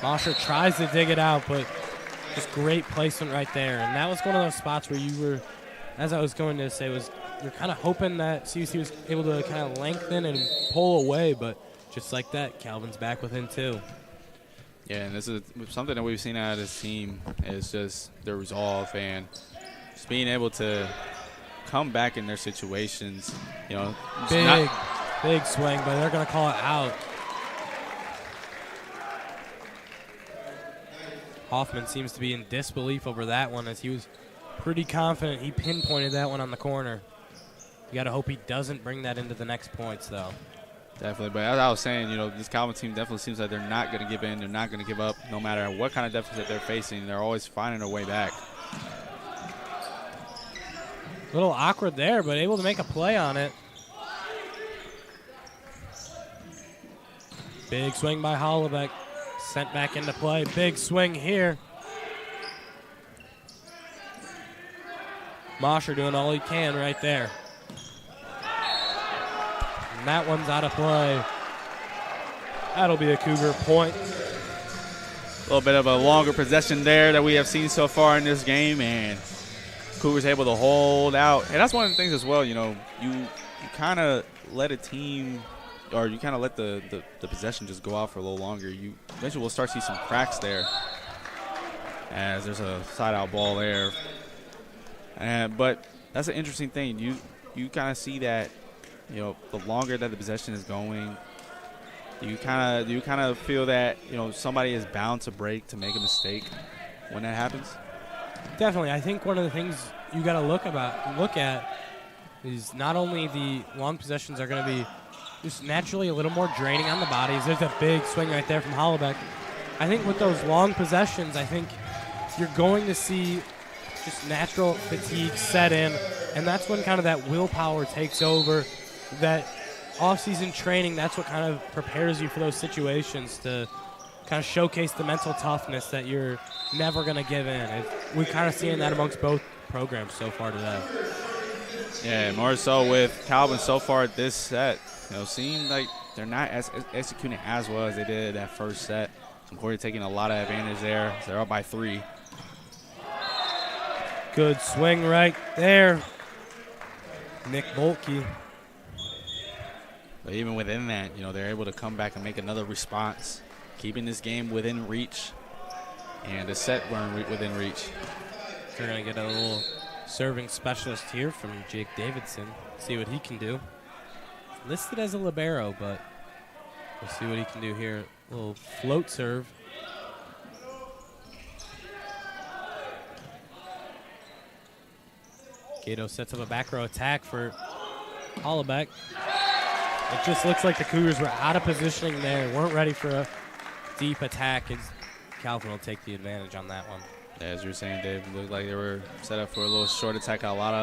Mosher tries to dig it out, but just great placement right there. And that was one of those spots where you were, as I was going to say, you're kind of hoping that CUC was able to kind of lengthen and pull away, but just like that, Calvin's back within 2. Yeah, and this is something that we've seen out of this team is just their resolve and just being able to come back in their situations. You know, big swing, but they're going to call it out. Hoffman seems to be in disbelief over that one, as he was pretty confident he pinpointed that one on the corner. You got to hope he doesn't bring that into the next points, though. Definitely, but as I was saying, you know, this Calvin team definitely seems like they're not going to give in. They're not going to give up no matter what kind of deficit they're facing. They're always finding their way back. A little awkward there, but able to make a play on it. Big swing by Hollebeck. Sent back into play. Big swing here. Mosher doing all he can right there. And that one's out of play. That'll be a Cougar point. A little bit of a longer possession there that we have seen so far in this game, and Cougars able to hold out. And that's one of the things as well, you know, you kind of let a team, or you kind of let the possession just go out for a little longer. You eventually will start to see some cracks there, as there's a side-out ball there. But that's an interesting thing. You kind of see that, you know, the longer that the possession is going, you kind of feel that, you know, somebody is bound to break, to make a mistake when that happens. Definitely. I think one of the things you got to look at is not only the long possessions are going to be just naturally a little more draining on the bodies. There's a big swing right there from Hollebeck. I think with those long possessions, I think you're going to see just natural fatigue set in, and that's when kind of that willpower takes over. That off-season training, that's what kind of prepares you for those situations, to kind of showcase the mental toughness that you're never going to give in. We're kind of seeing that amongst both programs so far today. Yeah, more so with Calvin so far at this set. You know, seem like they're not executing as well as they did that first set. Concordia taking a lot of advantage there. They're up by 3. Good swing right there. Nick Bolke. But even within that, you know, they're able to come back and make another response, keeping this game within reach, and the set within reach. They're going to get a little serving specialist here from Jake Davidson. See what he can do. Listed as a libero, but we'll see what he can do here. A little float serve. Gato sets up a back row attack for Hollebeck. It just looks like the Cougars were out of positioning there, weren't ready for a deep attack, as Calvin will take the advantage on that one. Yeah, as you were saying, Dave, it looked like they were set up for a little short attack. A lot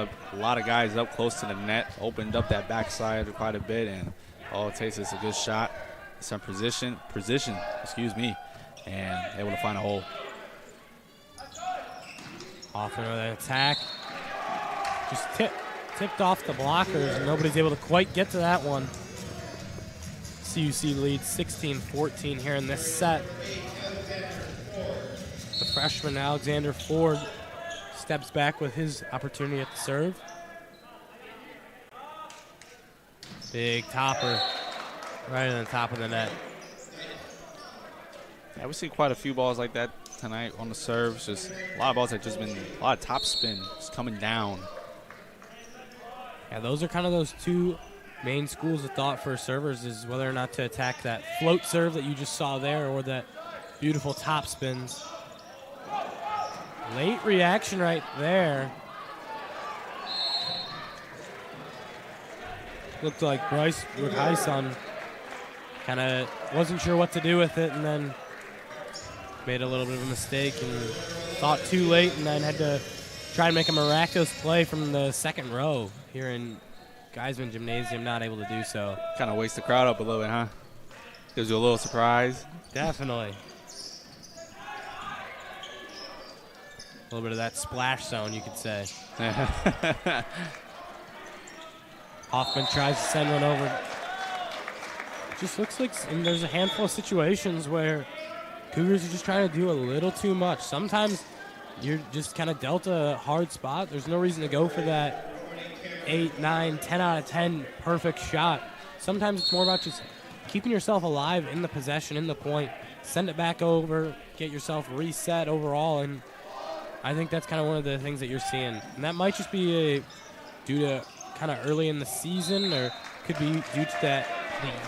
of guys up close to the net, opened up that backside quite a bit, and all it takes is a good shot, some precision, and able to find a hole. Off another attack. Just tipped off the blockers, and nobody's able to quite get to that one. CUC leads 16-14 here in this set. The freshman Alexander Ford steps back with his opportunity at the serve. Big topper right on the top of the net. Yeah, we see quite a few balls like that tonight on the serves. Just a lot of balls that just been a lot of top spin just coming down. Yeah, those are kind of those two main schools of thought for servers, is whether or not to attack that float serve that you just saw there, or that Beautiful top spins. Late reaction right there. Looked like Bryce Rukhaison kind of wasn't sure what to do with it, and then made a little bit of a mistake and thought too late, and then had to try and make a miraculous play from the second row here in Geisman Gymnasium, not able to do so. Kind of wakes the crowd up a little bit, huh? Gives you a little surprise. Definitely. A little bit of that splash zone, you could say. Hoffman tries to send one over. Just looks like there's a handful of situations where Cougars are just trying to do a little too much. Sometimes you're just kind of dealt a hard spot. There's no reason to go for that 8, 9, 10 out of 10 perfect shot. Sometimes it's more about just keeping yourself alive in the possession, in the point. Send it back over, get yourself reset overall, and I think that's kind of one of the things that you're seeing. And that might just be due to kind of early in the season, or could be due to the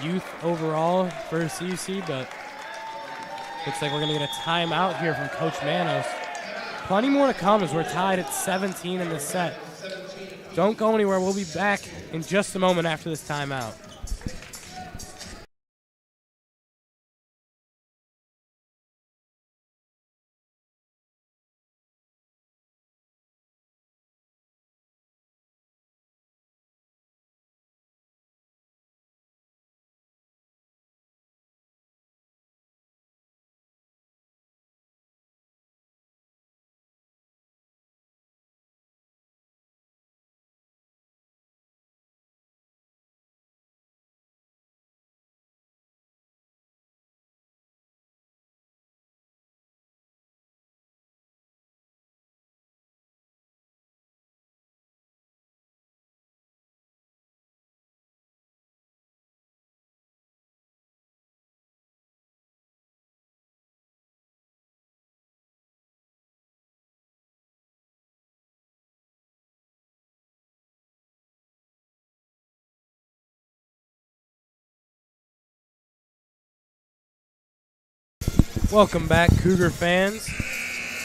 youth overall for CUC, but looks like we're going to get a timeout here from Coach Manos. Plenty more to come as we're tied at 17 in the set. Don't go anywhere. We'll be back in just a moment after this timeout. Welcome back, Cougar fans.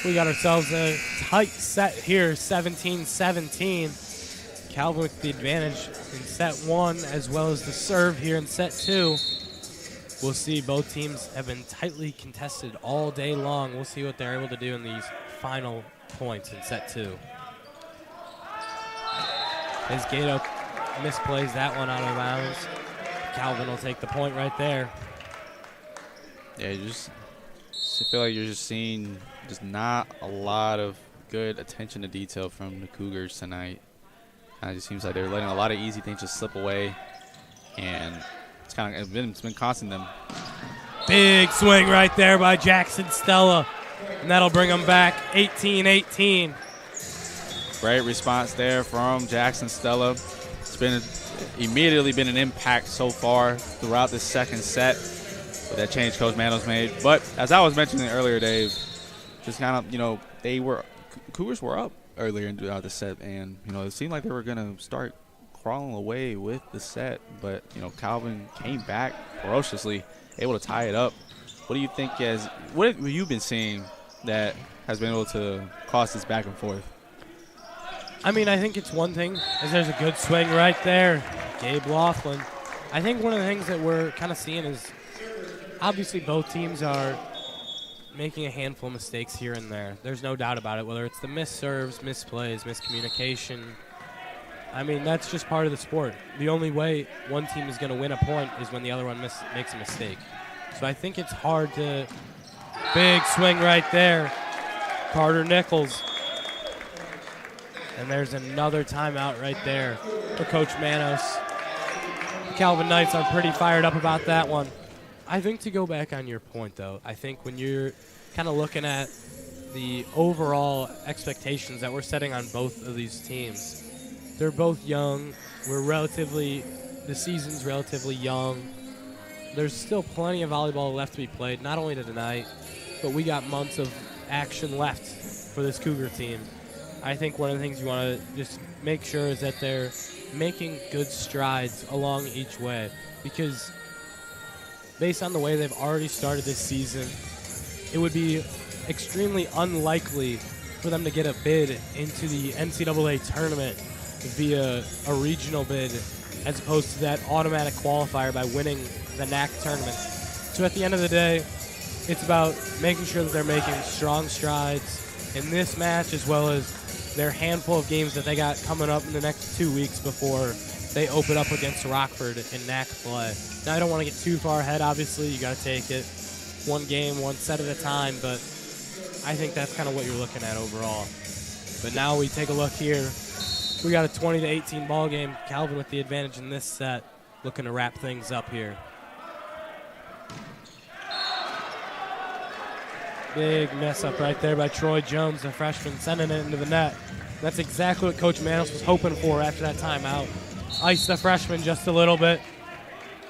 We got ourselves a tight set here, 17-17. Calvin with the advantage in set 1 as well as the serve here in set 2. We'll see, both teams have been tightly contested all day long. We'll see what they're able to do in these final points in set 2. As Gato misplays that one out of bounds, Calvin will take the point right there. Yeah, I feel like you're just seeing just not a lot of good attention to detail from the Cougars tonight. Kind of just seems like they're letting a lot of easy things just slip away, and it's been costing them. Big swing right there by Jackson Stella, and that'll bring them back 18-18. Great response there from Jackson Stella. It's immediately been an impact so far throughout this second set. That change Coach Manos made. But as I was mentioning earlier, Dave, just kind of, Cougars were up earlier throughout the set, and, it seemed like they were going to start crawling away with the set. But, Calvin came back ferociously, able to tie it up. What do you think what have you been seeing that has been able to cause this back and forth? I mean, I think it's one thing is there's a good swing right there. Gabe Laughlin. I think one of the things that we're kind of seeing is obviously both teams are making a handful of mistakes here and there. There's no doubt about it, whether it's the missed serves, misplays, miscommunication. I mean, that's just part of the sport. The only way one team is going to win a point is when the other one makes a mistake. So I think it's hard to – big swing right there. Carter Nichols. And there's another timeout right there for Coach Manos. Calvin Knights are pretty fired up about that one. I think to go back on your point, though, I think when you're kind of looking at the overall expectations that we're setting on both of these teams, they're both young. The season's relatively young. There's still plenty of volleyball left to be played, not only tonight, but we got months of action left for this Cougar team. I think one of the things you want to just make sure is that they're making good strides along each way, because based on the way they've already started this season, it would be extremely unlikely for them to get a bid into the NCAA tournament via a regional bid as opposed to that automatic qualifier by winning the NAC tournament. So at the end of the day, it's about making sure that they're making strong strides in this match as well as their handful of games that they got coming up in the next 2 weeks before they open up against Rockford in NAC play. Now, I don't want to get too far ahead, obviously. You got to take it one game, one set at a time, but I think that's kind of what you're looking at overall. But now we take a look here. We got a 20-18 ball game. Calvin with the advantage in this set, looking to wrap things up here. Big mess up right there by Troy Jones, the freshman, sending it into the net. That's exactly what Coach Manos was hoping for after that timeout. Ice the freshman just a little bit.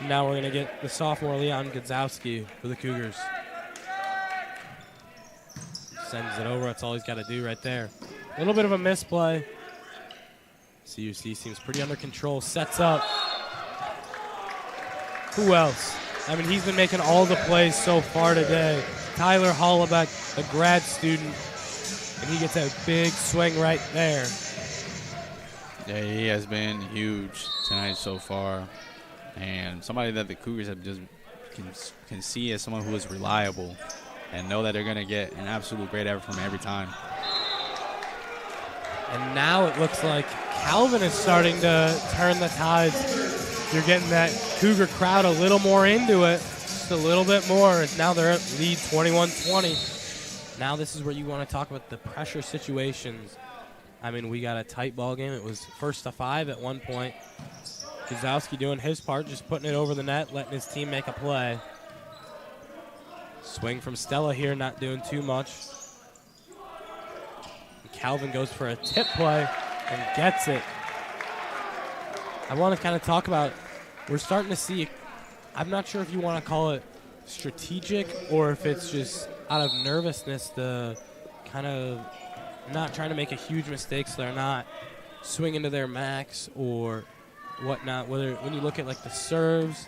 Now we're going to get the sophomore Leon Godzowski for the Cougars. Sends it over. That's all he's got to do right there. A little bit of a misplay. CUC seems pretty under control. Sets up. Who else? I mean, he's been making all the plays so far today. Tyler Hollebeck, a grad student, and he gets a big swing right there. Yeah, he has been huge tonight so far, and somebody that the Cougars have just can see as someone who is reliable and know that they're going to get an absolute great effort from every time. And now it looks like Calvin is starting to turn the tides. You're getting that Cougar crowd a little more into it, just a little bit more. Now they're at lead 21-20. Now this is where you want to talk about the pressure situations. I mean, we got a tight ball game. It was 1-5 at one point. Guzowski doing his part, just putting it over the net, letting his team make a play. Swing from Stella here, not doing too much. Calvin goes for a tip play and gets it. I want to kind of talk about, we're starting to see, I'm not sure if you want to call it strategic or if it's just out of nervousness, the kind of not trying to make a huge mistake so they're not swinging to their max or whatnot. Whether when you look at like the serves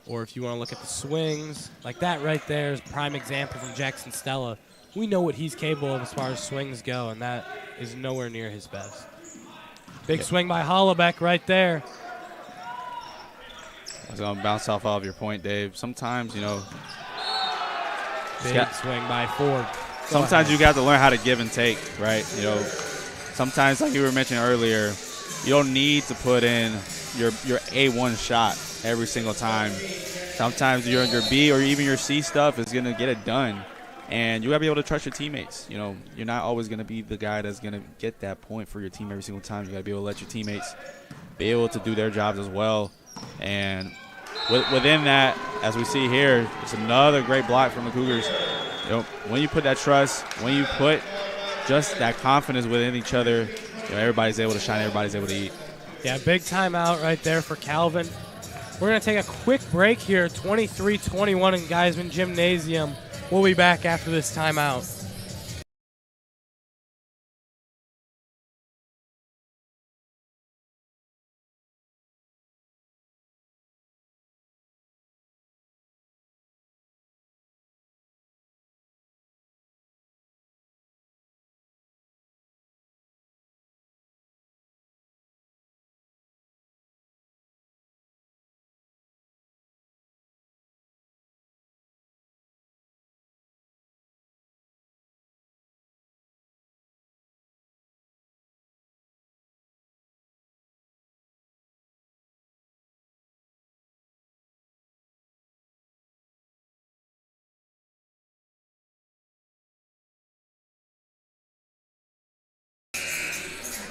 or if you want to look at the swings, like that right there is a prime example from Jackson Stella. We know what he's capable of as far as swings go, and that is nowhere near his best. Big swing by Hollebeck right there. I was going to bounce off of your point, Dave. Sometimes, you know, big swing by Ford. Sometimes you got to learn how to give and take, right? You know, sometimes, like you were mentioning earlier, you don't need to put in your A1 shot every single time. Sometimes your B or even your C stuff is going to get it done. And you got to be able to trust your teammates. You know, you're not always going to be the guy that's going to get that point for your team every single time. You got to be able to let your teammates be able to do their jobs as well. And within that, as we see here, it's another great block from the Cougars. You know, when you put that trust, when you put just that confidence within each other, you know, everybody's able to shine, everybody's able to eat. Yeah, big timeout right there for Calvin. We're going to take a quick break here, 23-21 in Geisman Gymnasium. We'll be back after this timeout.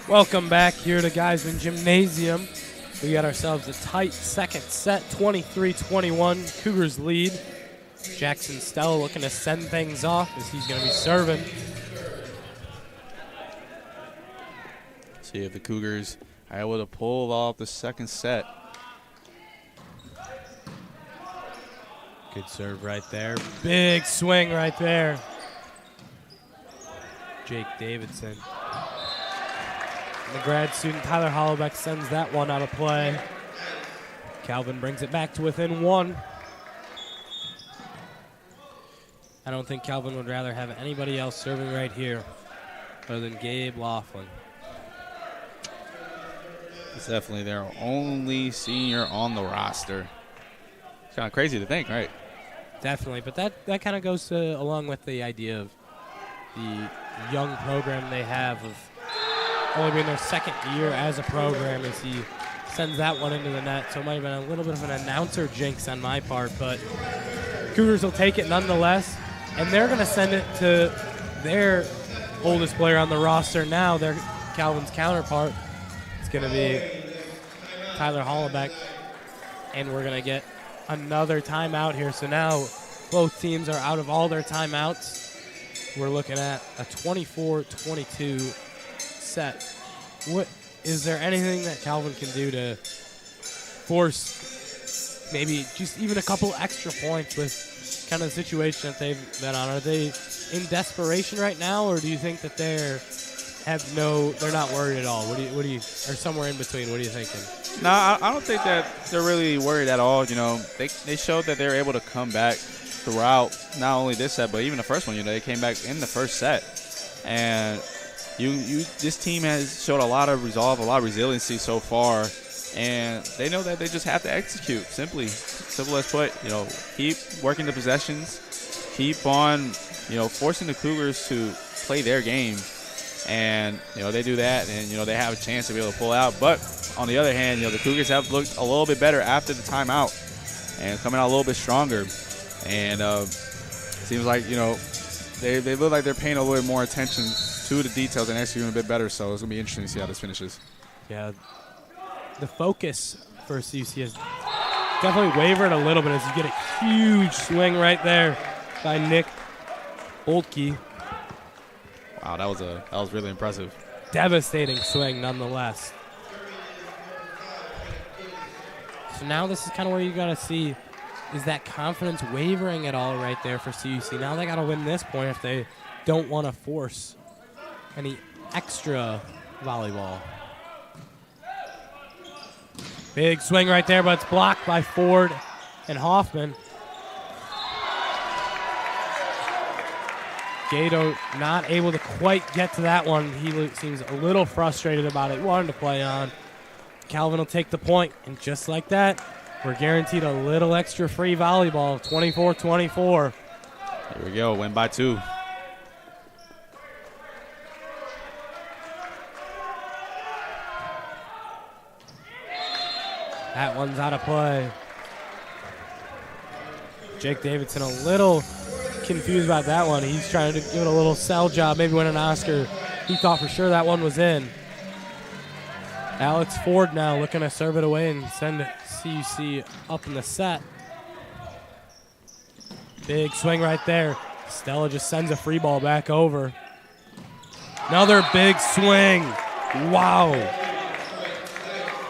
Welcome back here to Geisman Gymnasium. We got ourselves a tight second set, 23-21. Cougars lead. Jackson Stella looking to send things off as he's going to be serving. See if the Cougars are able to pull off the second set. Good serve right there. Big swing right there. Jake Davidson. And the grad student Tyler Hollebeck sends that one out of play. Calvin brings it back to within one. I don't think Calvin would rather have anybody else serving right here other than Gabe Laughlin. It's definitely their only senior on the roster. It's kind of crazy to think, right? Definitely, but that kind of goes along with the idea of the young program they have of only being their second year as a program as he sends that one into the net. So it might have been a little bit of an announcer jinx on my part, but Cougars will take it nonetheless, and they're going to send it to their oldest player on the roster now, their Calvin's counterpart. It's going to be Tyler Hollebeck, and we're going to get another timeout here. So now both teams are out of all their timeouts. We're looking at a 24-22 set. What is there anything that Calvin can do to force maybe just even a couple extra points with kind of the situation that they've been on? Are they in desperation right now, or do you think that they're not worried at all? What do you or somewhere in between? What are you thinking? No, I don't think that they're really worried at all. You know, they showed that they were able to come back throughout not only this set but even the first one. You know, they came back in the first set, and this team has showed a lot of resolve, a lot of resiliency so far, and they know that they just have to execute. Simple as put. You know, keep working the possessions, keep on, you know, forcing the Cougars to play their game. And, you know, they do that, and, you know, they have a chance to be able to pull out. But on the other hand, you know, the Cougars have looked a little bit better after the timeout and coming out a little bit stronger. And seems like, you know, they look like they're paying a little bit more attention to the details and executing a bit better. So it's going to be interesting to see how this finishes. Yeah, the focus for CUC has definitely wavered a little bit as you get a huge swing right there by Nick Oldkey. Wow, that was really impressive. Devastating swing nonetheless. So now this is kind of where you got to see, is that confidence wavering at all right there for CUC? Now they got to win this point if they don't want to force any extra volleyball. Big swing right there, but it's blocked by Ford and Hoffman. Gato not able to quite get to that one. He seems a little frustrated about it. Wanted to play on. Calvin will take the point, and just like that, we're guaranteed a little extra free volleyball, 24-24. Here we go, win by 2. That one's out of play. Jake Davidson a little confused about that one. He's trying to give it a little sell job, maybe win an Oscar. He thought for sure that one was in. Alex Ford now looking to serve it away and send CUC up in the set. Big swing right there. Stella just sends a free ball back over. Another big swing. Wow.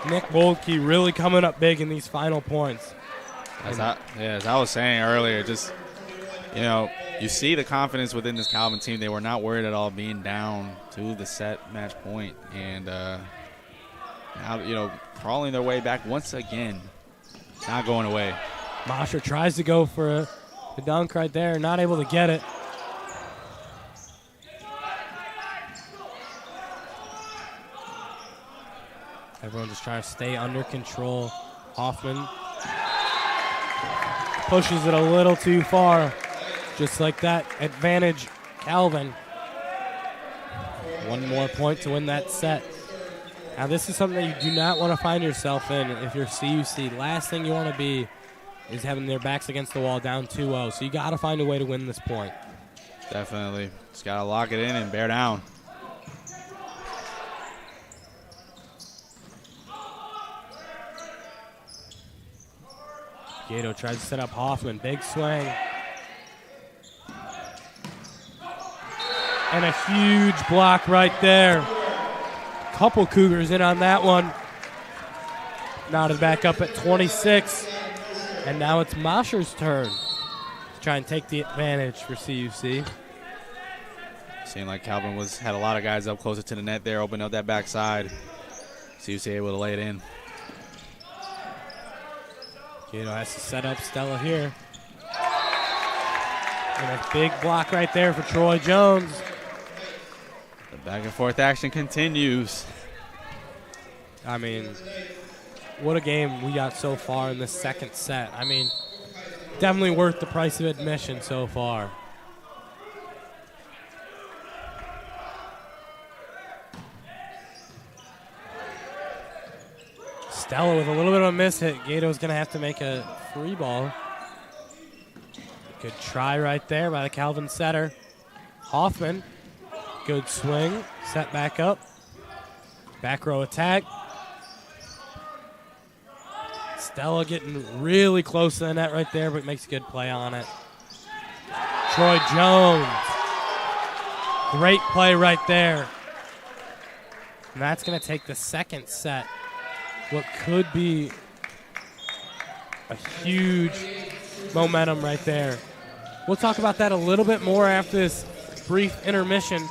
Nick Boldkey really coming up big in these final points. As I was saying earlier, just, you know, you see the confidence within this Calvin team. They were not worried at all being down to the set match point. And, now, you know, crawling their way back once again. Not going away. Mosher tries to go for a dunk right there. Not able to get it. Everyone just trying to stay under control. Hoffman pushes it a little too far. Just like that, advantage Calvin. One more point to win that set. Now this is something that you do not want to find yourself in if you're CUC. Last thing you want to be is having their backs against the wall down 2-0. So you got to find a way to win this point. Definitely. Just got to lock it in and bear down. Gato tries to set up Hoffman. Big swing. And a huge block right there. Couple Cougars in on that one. Knotted back up at 26. And now it's Mosher's turn to try and take the advantage for CUC. Seemed like Calvin had a lot of guys up closer to the net there, opening up that backside. CUC able to lay it in. Gato has to set up Stella here. And a big block right there for Troy Jones. The back and forth action continues. I mean, what a game we got so far in this second set. I mean, definitely worth the price of admission so far. Stella with a little bit of a miss hit. Gato's going to have to make a free ball. Good try right there by the Calvin setter. Hoffman, good swing, set back up. Back row attack. Stella getting really close to the net right there, but makes a good play on it. Troy Jones. Great play right there. And that's going to take the second set. What could be a huge momentum right there. We'll talk about that a little bit more after this brief intermission.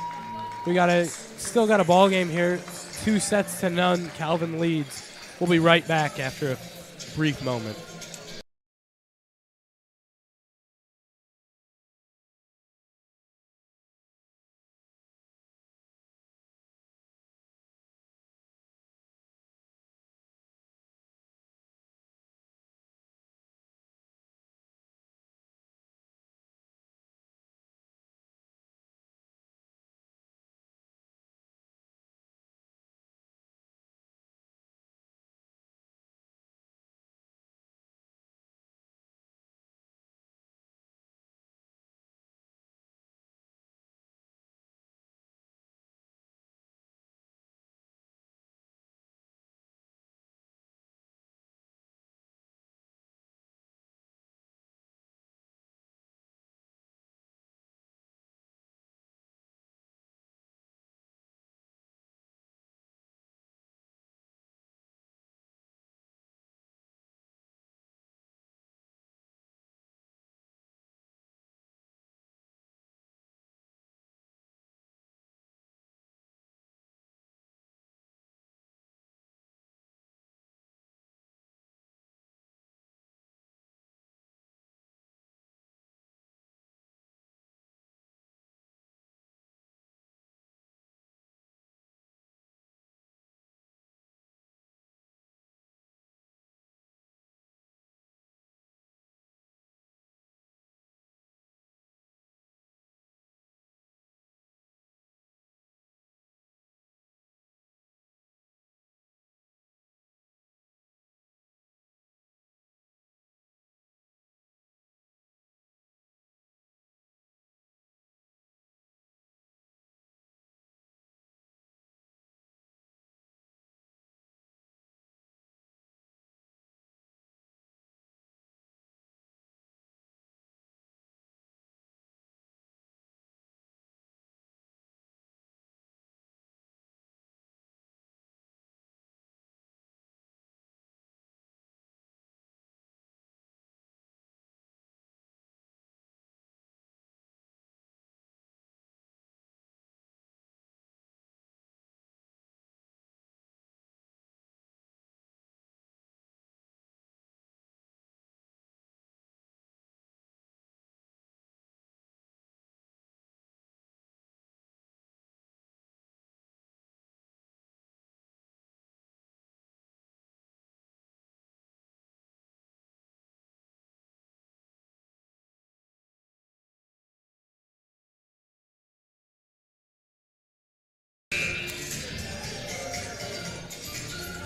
We still got a ball game here. 2-0. Calvin leads. We'll be right back after a brief moment.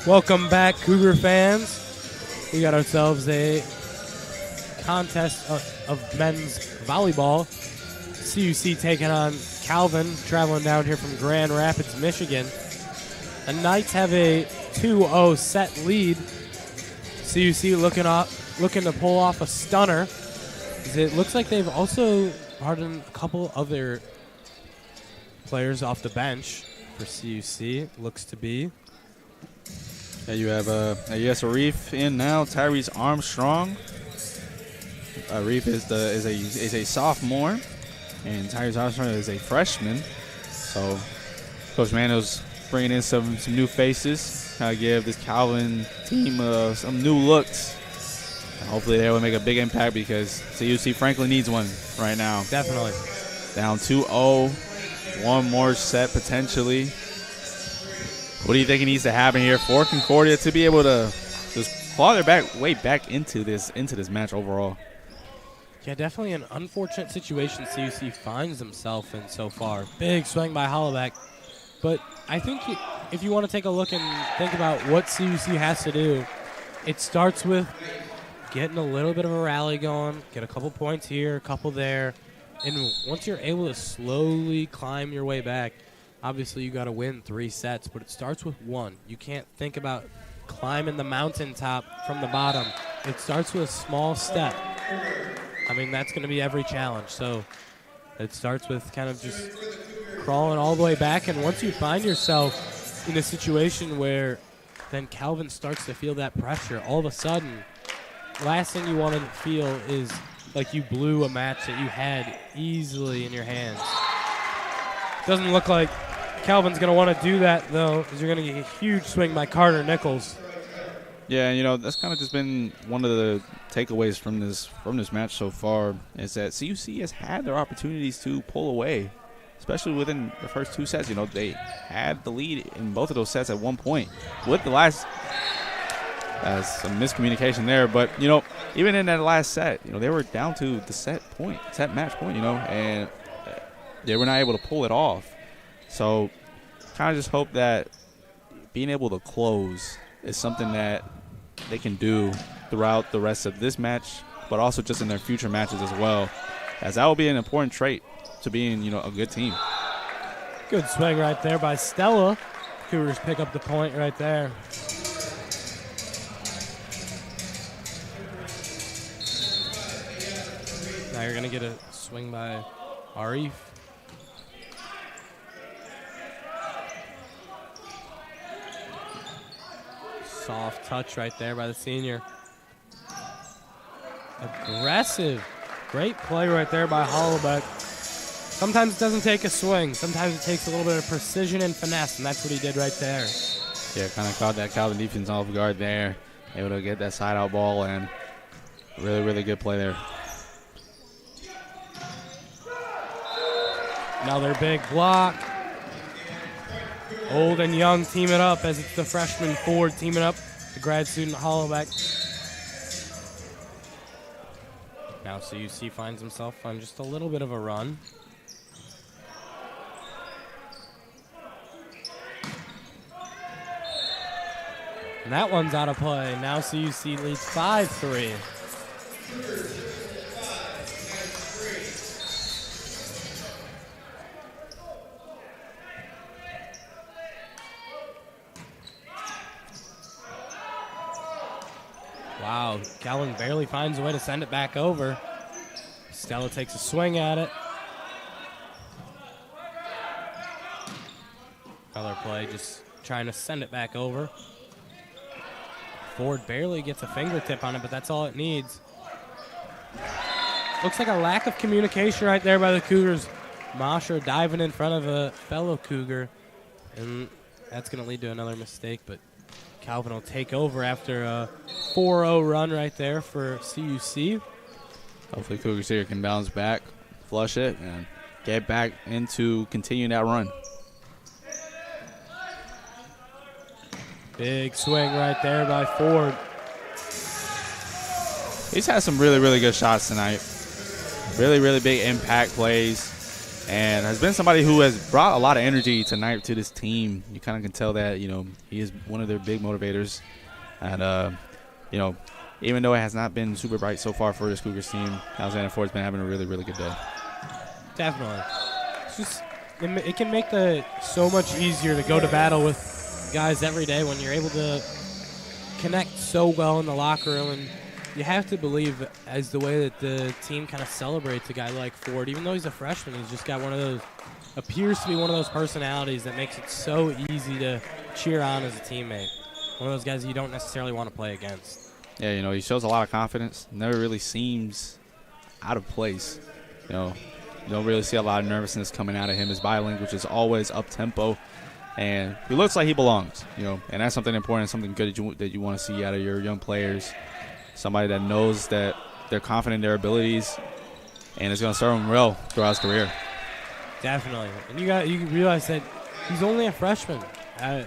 Welcome back, Cougar fans. We got ourselves a contest of men's volleyball. CUC taking on Calvin, traveling down here from Grand Rapids, Michigan. The Knights have a 2-0 set lead. CUC looking to pull off a stunner. It looks like they've also brought in a couple other players off the bench for CUC. Looks to be. Yeah, you have Arif in now. Tyrese Armstrong. Arif is a sophomore, and Tyrese Armstrong is a freshman. So, Coach Mano's bringing in some new faces. Give this Calvin team some new looks. Hopefully they will make a big impact because CUC frankly needs one right now. Definitely. Down 2-0. One more set potentially. What do you think needs to happen here for Concordia to be able to just claw their way back into this match overall? Yeah, definitely an unfortunate situation CUC finds themselves in so far. Big swing by Hollaback. But I think if you want to take a look and think about what CUC has to do, it starts with getting a little bit of a rally going, get a couple points here, a couple there. And once you're able to slowly climb your way back, obviously you got to win 3 sets, but it starts with 1. You can't think about climbing the mountaintop from the bottom. It starts with a small step. I mean, that's going to be every challenge. So it starts with kind of just crawling all the way back. And once you find yourself in a situation where then Calvin starts to feel that pressure, all of a sudden, last thing you want to feel is like you blew a match that you had easily in your hands. Doesn't look like Calvin's going to want to do that, though, because you're going to get a huge swing by Carter Nichols. Yeah, you know, that's kind of just been one of the takeaways from this match so far is that CUC has had their opportunities to pull away, especially within the first 2 sets. You know, they had the lead in both of those sets at one point. With the last some miscommunication there, but, you know, even in that last set, you know, they were down to the set match point, you know, and they were not able to pull it off. So kind of just hope that being able to close is something that they can do throughout the rest of this match, but also just in their future matches as well, as that will be an important trait to being, you know, a good team. Good swing right there by Stella. Cougars pick up the point right there. Now you're going to get a swing by Arif. Soft touch right there by the senior. Aggressive. Great play right there by Hollaback. Sometimes it doesn't take a swing. Sometimes it takes a little bit of precision and finesse, and that's what he did right there. Yeah, kind of caught that Calvin defense off guard there. Able to get that side-out ball, and really, really good play there. Another big block. Old and young team it up as it's the freshman Ford teaming up the grad student Hollaback. Now CUC finds himself on just a little bit of a run. And that one's out of play. Now CUC leads 5-3. Wow, Calvin barely finds a way to send it back over. Stella takes a swing at it. Color play, just trying to send it back over. Ford barely gets a fingertip on it, but that's all it needs. Looks like a lack of communication right there by the Cougars. Masher diving in front of a fellow Cougar, and that's going to lead to another mistake, but Calvin will take over after a 4-0 run right there for CUC. Hopefully Cougars here can bounce back, flush it, and get back into continuing that run. Big swing right there by Ford. He's had some really, really good shots tonight. Really, really big impact plays. And has been somebody who has brought a lot of energy tonight to this team. You kind of can tell that, you know, he is one of their big motivators. And, you know, even though it has not been super bright so far for this Cougars team, Alexander Ford's been having a really, really good day. Definitely. It's just, it can make so much easier to go to battle with guys every day when you're able to connect so well in the locker room. And you have to believe as the way that the team kind of celebrates a guy like Ford. Even though he's a freshman, he's just got one of those, appears to be one of those personalities that makes it so easy to cheer on as a teammate. One of those guys you don't necessarily want to play against. Yeah, you know, he shows a lot of confidence. Never really seems out of place. You know, you don't really see a lot of nervousness coming out of him. His body language is always up-tempo. And he looks like he belongs, you know, and that's something important, something good that you want to see out of your young players. somebody that knows that they're confident in their abilities, and it's going to serve him well throughout his career. Definitely. And you realize that he's only a freshman. I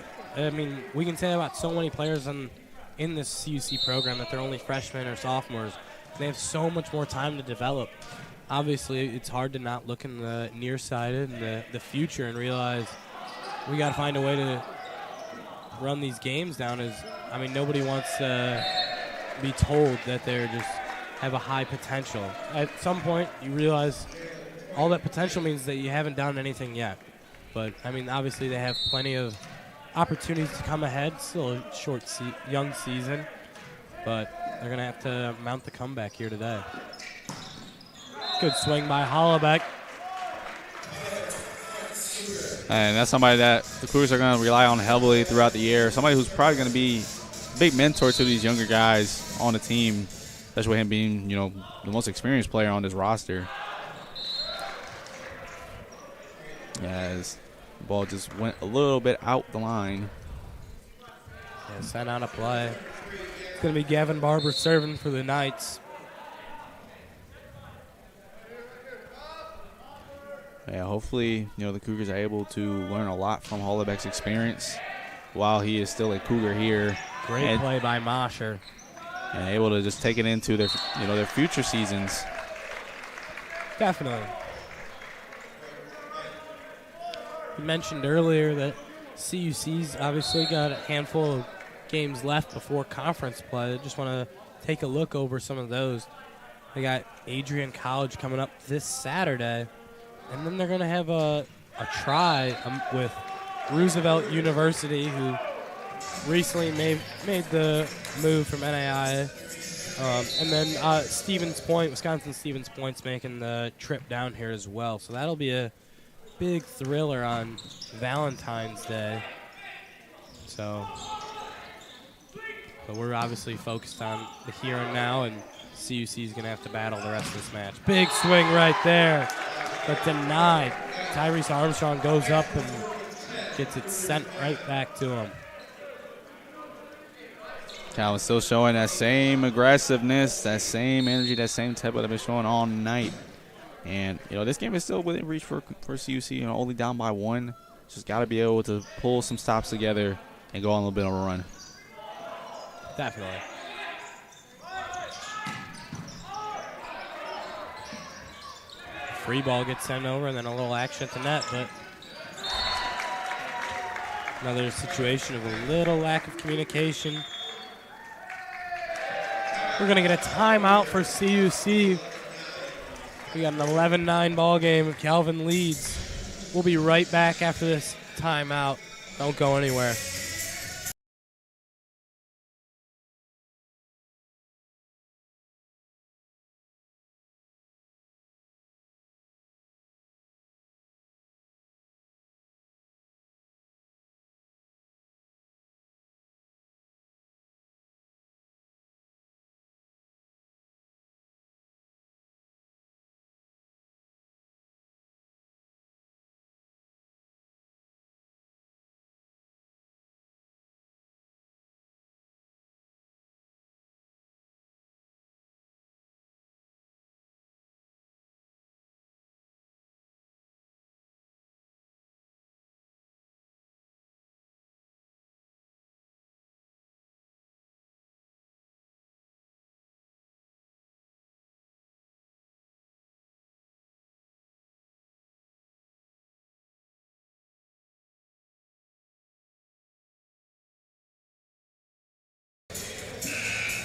mean, we can say that about so many players in this CUC program that they're only freshmen or sophomores. They have so much more time to develop. Obviously, it's hard to not look in the nearsighted and the future and realize we got to find a way to run these games down. I mean, nobody wants to be told that they're just have a high potential. At some point, you realize all that potential means that you haven't done anything yet. But, I mean, obviously they have plenty of opportunities to come ahead. Still a short, young season. But they're going to have to mount the comeback here today. Good swing by Hollebeck. And that's somebody that the Cougars are going to rely on heavily throughout the year. Somebody who's probably going to be a big mentor to these younger guys on the team, especially with him being, you know, the most experienced player on this roster. As the ball just went a little bit out the line. Yeah, sent out a play. It's going to be Gavin Barber serving for the Knights. Yeah, hopefully, you know, the Cougars are able to learn a lot from Hollebeck's experience while he is still a Cougar here. Great play by Mosher. And able to just take it into their, you know, their future seasons. Definitely. You mentioned earlier that CUC's obviously got a handful of games left before conference play. I just want to take a look over some of those. They got Adrian College coming up this Saturday, and then they're going to have a try with Roosevelt University, who recently made the move from NAIA. And then Stevens Point, Wisconsin Stevens Point's making the trip down here as well. So that'll be a big thriller on Valentine's Day. But we're obviously focused on the here and now, and CUC is going to have to battle the rest of this match. Big swing right there, but denied. Tyrese Armstrong goes up and gets it sent right back to him. Calvin still showing that same aggressiveness, that same energy, that same tempo that they've been showing all night. And, you know, this game is still within reach for CUC, you know, only down by one. Just got to be able to pull some stops together and go on a little bit of a run. Definitely. Free ball gets sent over, and then a little action at the net, but another situation of a little lack of communication. We're going to get a timeout for CUC. We got an 11-9 ball game. Calvin leads. We'll be right back after this timeout. Don't go anywhere.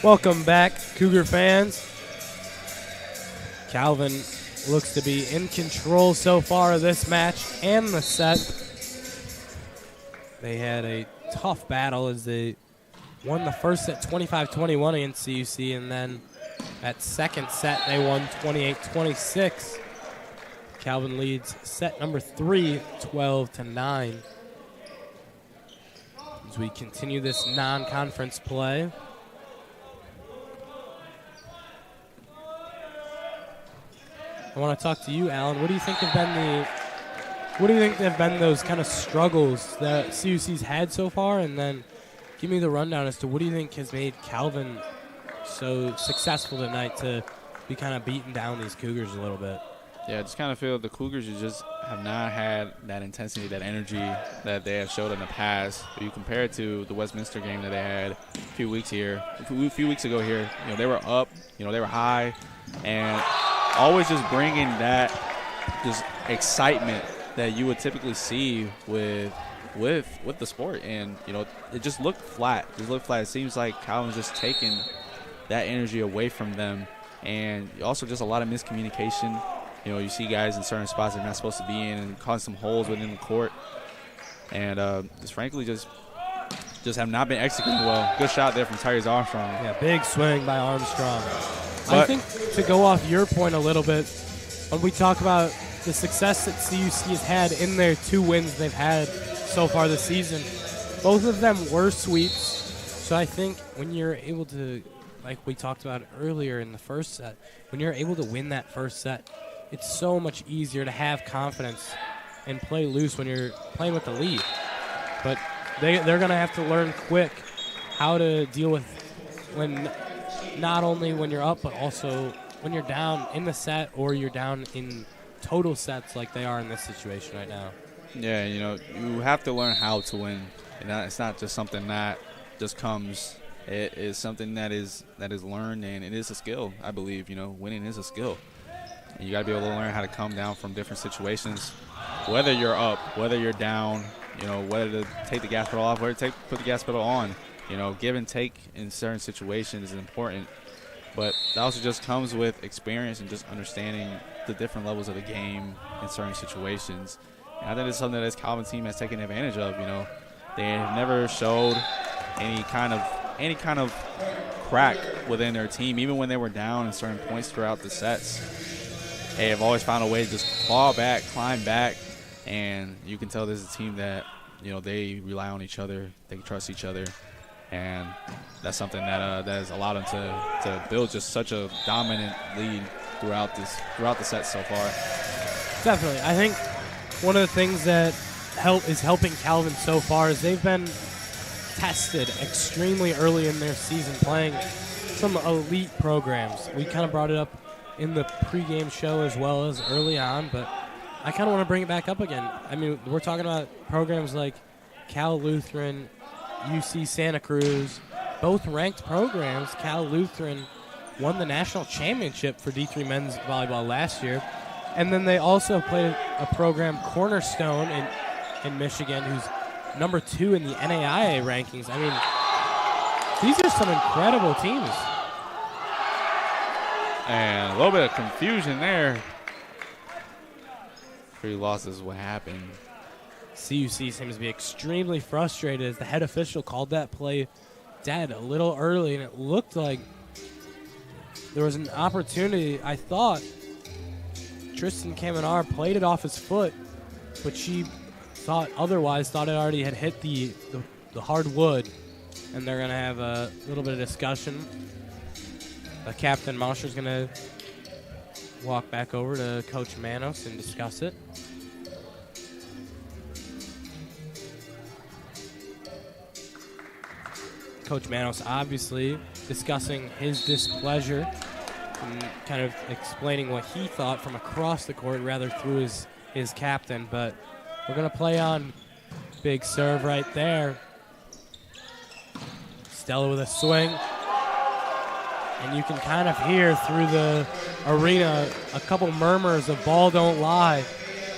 Welcome back, Cougar fans. Calvin looks to be in control so far of this match and the set. They had a tough battle as they won the first set 25-21 against CUC, and then that second set they won 28-26. Calvin leads set number 3, 12-9. As we continue this non-conference play. I want to talk to you, Alan. What do you think have been those kind of struggles that CUC's had so far? And then give me the rundown as to what do you think has made Calvin so successful tonight to be kind of beating down these Cougars a little bit. Yeah, I just kind of feel the Cougars just have not had that intensity, that energy that they have showed in the past. If you compare it to the Westminster game that they had a few weeks ago here, they were up, they were high, and always just bringing that just excitement that you would typically see with the sport. And it just looked flat. It seems like Calvin's just taking that energy away from them, and also just a lot of miscommunication. You see guys in certain spots they're not supposed to be in and causing some holes within the court, and just frankly just have not been executing well. Good shot there from Tyrese Armstrong. Yeah, big swing by Armstrong. But I think to go off your point a little bit, when we talk about the success that CUC has had in their 2 wins they've had so far this season, both of them were sweeps. So I think when you're able to, like we talked about earlier in the first set, when you're able to win that first set, it's so much easier to have confidence and play loose when you're playing with the lead. But they're going to have to learn quick how to deal with when not only when you're up, but also when you're down in the set or you're down in total sets like they are in this situation right now. Yeah, you have to learn how to win. And it's not just something that just comes. It is something that is learned, and it is a skill, I believe. Winning is a skill. And you got to be able to learn how to come down from different situations, whether you're up, whether you're down, whether to take the gas pedal off, whether to put the gas pedal on. Give and take in certain situations is important. But that also just comes with experience and just understanding the different levels of the game in certain situations. And I think it's something that this Calvin team has taken advantage of. They have never showed any kind of crack within their team, even when they were down in certain points throughout the sets. They have always found a way to just claw back, climb back, and you can tell this is a team that they rely on each other, they trust each other, and that's something that has allowed them to build just such a dominant lead throughout the set so far. Definitely, I think one of the things that is helping Calvin so far is they've been tested extremely early in their season playing some elite programs. We kind of brought it up in the pregame show as well as early on, but I kind of want to bring it back up again. I mean, we're talking about programs like Cal Lutheran, UC Santa Cruz, both ranked programs. Cal Lutheran won the national championship for D3 men's volleyball last year, and then they also played a program, Cornerstone, in Michigan, who's number 2 in the NAIA rankings. I mean, these are some incredible teams. And a little bit of confusion there. 3 losses, what happened? CUC seems to be extremely frustrated as the head official called that play dead a little early, and it looked like there was an opportunity. I thought Tristan Kamenar played it off his foot, but she thought otherwise, thought it already had hit the hard wood, and they're going to have a little bit of discussion. Captain Mauscher's going to walk back over to Coach Manos and discuss it. Coach Manos obviously discussing his displeasure and kind of explaining what he thought from across the court rather through his captain. But we're going to play on. Big serve right there. Stella with a swing. And you can kind of hear through the arena a couple murmurs of ball don't lie.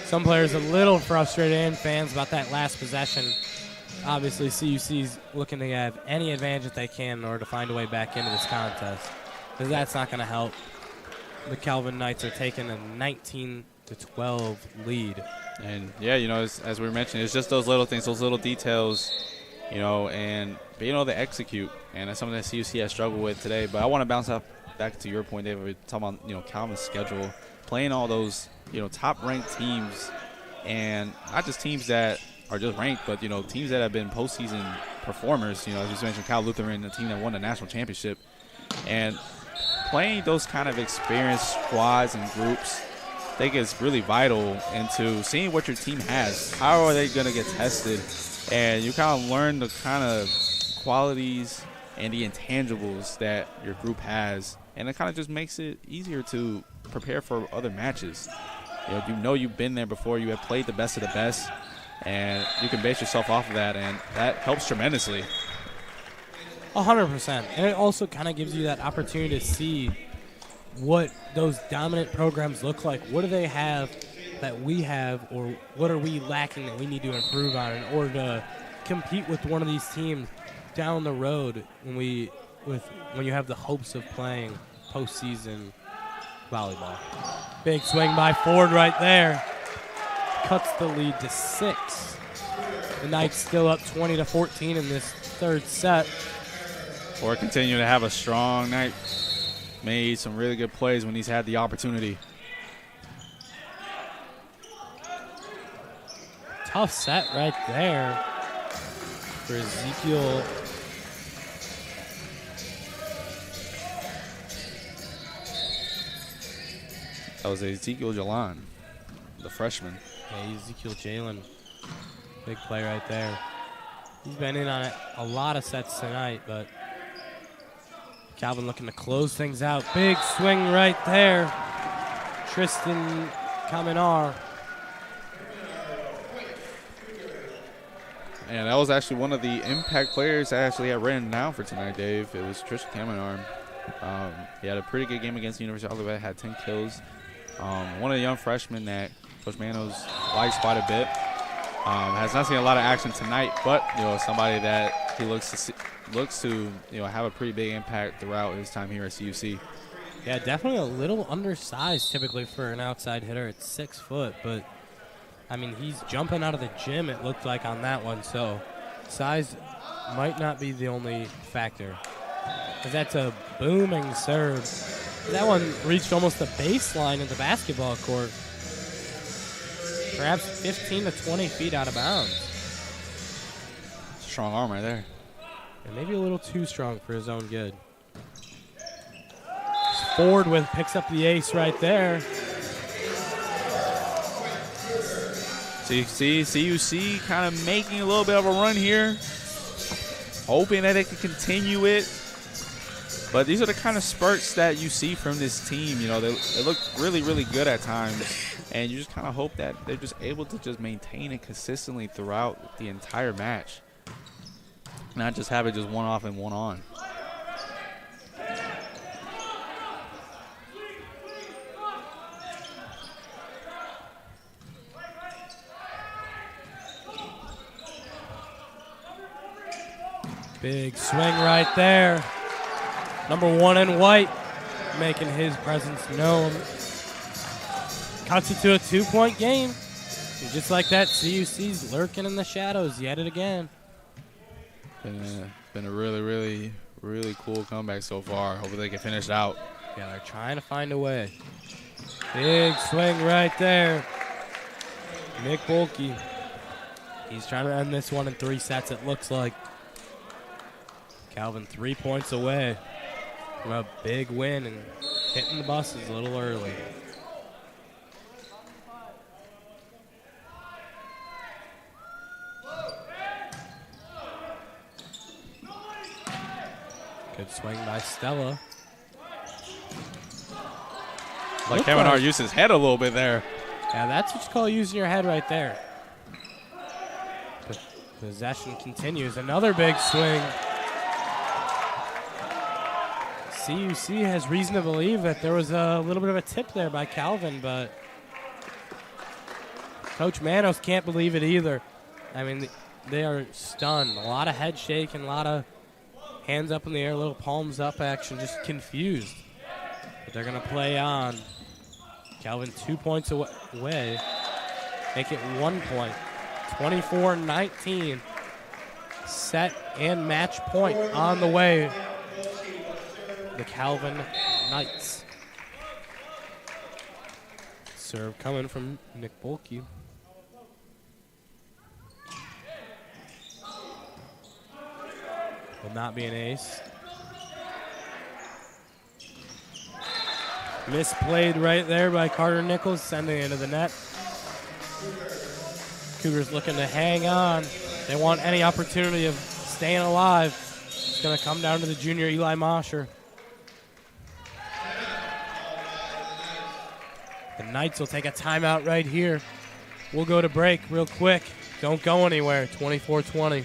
Some players a little frustrated and fans about that last possession. Obviously, CUC's looking to have any advantage that they can in order to find a way back into this contest, because that's not going to help. The Calvin Knights are taking a 19-12 lead. And, yeah, as we were mentioning, it's just those little things, those little details, and being able to execute. And that's something that CUC has struggled with today. But I want to bounce back to your point, David. We're talking about, Calvin's schedule, playing all those, top-ranked teams, and not just teams that are just ranked, but, teams that have been postseason performers. As you mentioned, Cal Lutheran, the team that won the national championship. And playing those kind of experienced squads and groups, I think is really vital into seeing what your team has. How are they going to get tested? And you kind of learn the kind of qualities and the intangibles that your group has. And it kind of just makes it easier to prepare for other matches. You know you've been there before. You have played the best of the best, and you can base yourself off of that, and that helps tremendously. 100%. And it also kind of gives you that opportunity to see what those dominant programs look like. What do they have that we have, or what are we lacking that we need to improve on in order to compete with one of these teams down the road when you have the hopes of playing postseason volleyball. Big swing by Ford right there. Cuts the lead to 6. The Knights still up 20-14 in this third set. Or continue to have a strong night. Made some really good plays when he's had the opportunity. Tough set right there for Ezekiel. That was Ezekiel Jalan, the freshman. Yeah, Ezekiel Jalen. Big play right there. He's been in on it a lot of sets tonight, but Calvin looking to close things out. Big swing right there. Tristan Kaminar. And that was actually one of the impact players I actually had written down for tonight, Dave. It was Tristan Kaminar. He had a pretty good game against the University of Olivet, had 10 kills. One of the young freshmen that Coach Manos likes quite a bit. Has not seen a lot of action tonight, but somebody that he looks to have a pretty big impact throughout his time here at CUC. Yeah, definitely a little undersized typically for an outside hitter at 6 foot, but I mean he's jumping out of the gym, it looked like on that one, so size might not be the only factor. Because that's a booming serve. That one reached almost the baseline of the basketball court. Perhaps 15 to 20 feet out of bounds. Strong arm right there. And maybe a little too strong for his own good. Ford picks up the ace right there. So you see CUC kind of making a little bit of a run here. Hoping that they can continue it. But these are the kind of spurts that you see from this team. They look really, really good at times. And you just kind of hope that they're just able to just maintain it consistently throughout the entire match. Not just have it just one off and one on. Big swing right there. Number 1 in white, making his presence known. Cuts it to a 2-point game. And just like that, CUC's lurking in the shadows yet again. Been a really, really, really cool comeback so far. Hopefully they can finish it out. Yeah, they're trying to find a way. Big swing right there. Nick Bolke. He's trying to end this one in 3 sets, it looks like. Calvin 3 points away from a big win and hitting the buses a little early. Good swing by Stella. Like Kevin Hart used his head a little bit there. Yeah, that's what you call using your head right there. Possession continues. Another big swing. CUC has reason to believe that there was a little bit of a tip there by Calvin, but Coach Manos can't believe it either. I mean, they are stunned. A lot of head shaking, a lot of hands up in the air, little palms up action, just confused. But they're going to play on. Calvin 2 points away. Make it 1 point. 24-19. Set and match point on the way. The Calvin Knights. Serve coming from Nick Bolke. Will not be an ace. Misplayed right there by Carter Nichols, sending it into the net. Cougars looking to hang on. They want any opportunity of staying alive. It's going to come down to the junior Eli Mosher. The Knights will take a timeout right here. We'll go to break real quick. Don't go anywhere. 24-20.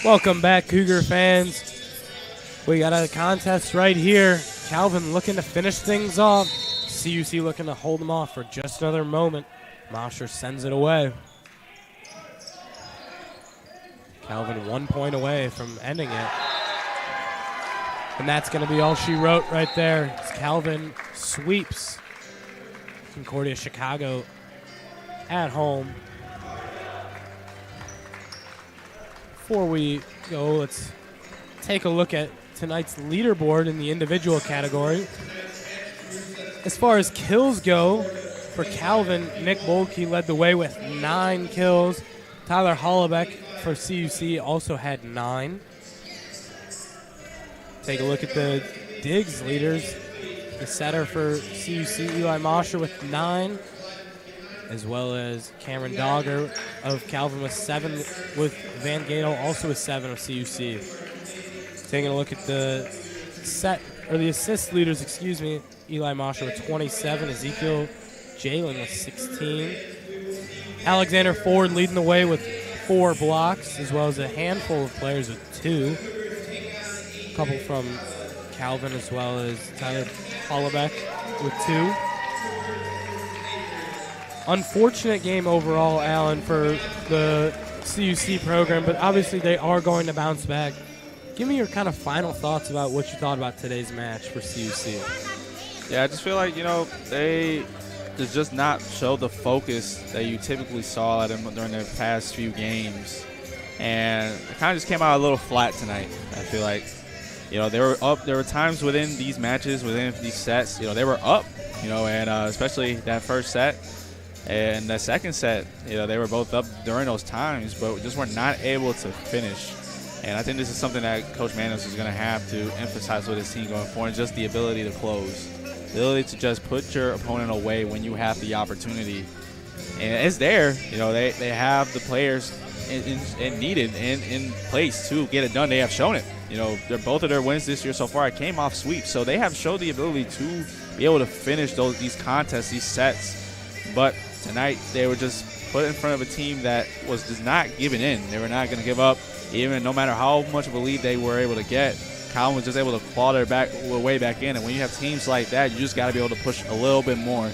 Welcome back, Cougar fans. We got a contest right here. Calvin looking to finish things off. CUC looking to hold them off for just another moment. Mosher sends it away. Calvin 1 point away from ending it. And that's going to be all she wrote right there. As Calvin sweeps Concordia Chicago at home. Before we go, let's take a look at tonight's leaderboard in the individual category. As far as kills go, for Calvin, Nick Bolke led the way with 9 kills. Tyler Hollebeck for CUC also had 9. Take a look at the digs leaders. The setter for CUC, Eli Mosher, with 9. As well as Cameron Dogger of Calvin with 7, with Van Gadel also with 7 of CUC. Taking a look at the assist leaders, Eli Mosher with 27, Ezekiel Jalen with 16. Alexander Ford leading the way with 4 blocks, as well as a handful of players with 2. A couple from Calvin, as well as Tyler Hollebeck with 2. Unfortunate game overall, Alan, for the CUC program, but obviously they are going to bounce back. Give me your kind of final thoughts about what you thought about today's match for CUC. Yeah, I just feel like, they just not show the focus that you typically saw at them during their past few games. And it kind of just came out a little flat tonight. I feel like, they were up. There were times within these matches, within these sets, they were up, and especially that first set. And the second set, they were both up during those times, but just were not able to finish. And I think this is something that Coach Manos is going to have to emphasize with his team going forward, just the ability to close. The ability to just put your opponent away when you have the opportunity. And it's there. They have the players needed in place to get it done. They have shown it. Both of their wins this year so far came off sweeps. So they have showed the ability to be able to finish these contests, these sets. But tonight, they were just put in front of a team that was just not giving in. They were not going to give up, even no matter how much of a lead they were able to get. Calvin was just able to claw their way back in. And when you have teams like that, you just got to be able to push a little bit more,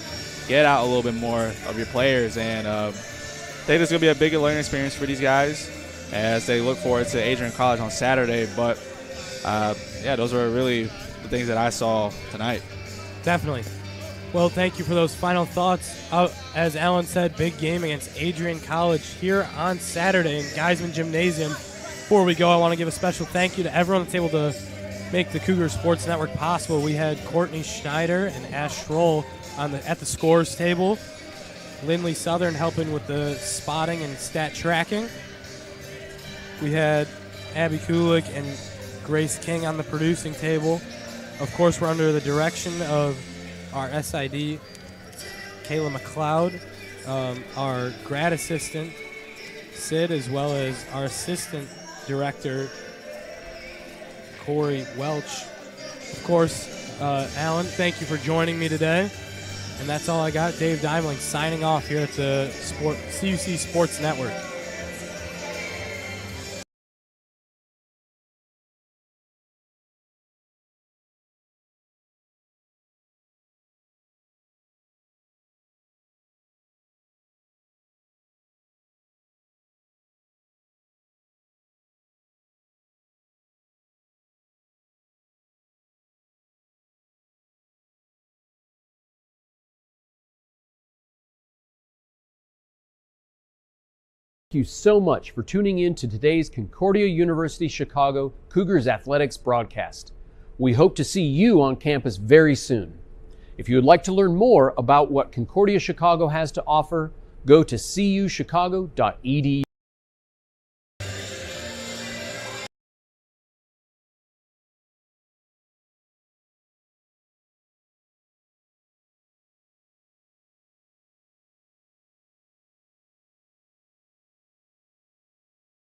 get out a little bit more of your players. And I think it's going to be a big learning experience for these guys as they look forward to Adrian College on Saturday. But, those were really the things that I saw tonight. Definitely. Well, thank you for those final thoughts. As Alan said, big game against Adrian College here on Saturday in Geisman Gymnasium. Before we go, I want to give a special thank you to everyone that's able to make the Cougar Sports Network possible. We had Courtney Schneider and Ash Schroll at the scores table. Lindley Southern helping with the spotting and stat tracking. We had Abby Kulik and Grace King on the producing table. Of course, we're under the direction of our SID, Kayla McLeod, our grad assistant, Sid, as well as our assistant director, Corey Welch. Of course, Alan, thank you for joining me today. And that's all I got. Dave Dimling signing off here at the CUC Sports Network. Thank you so much for tuning in to today's Concordia University Chicago Cougars Athletics broadcast. We hope to see you on campus very soon. If you would like to learn more about what Concordia Chicago has to offer, go to cuchicago.edu.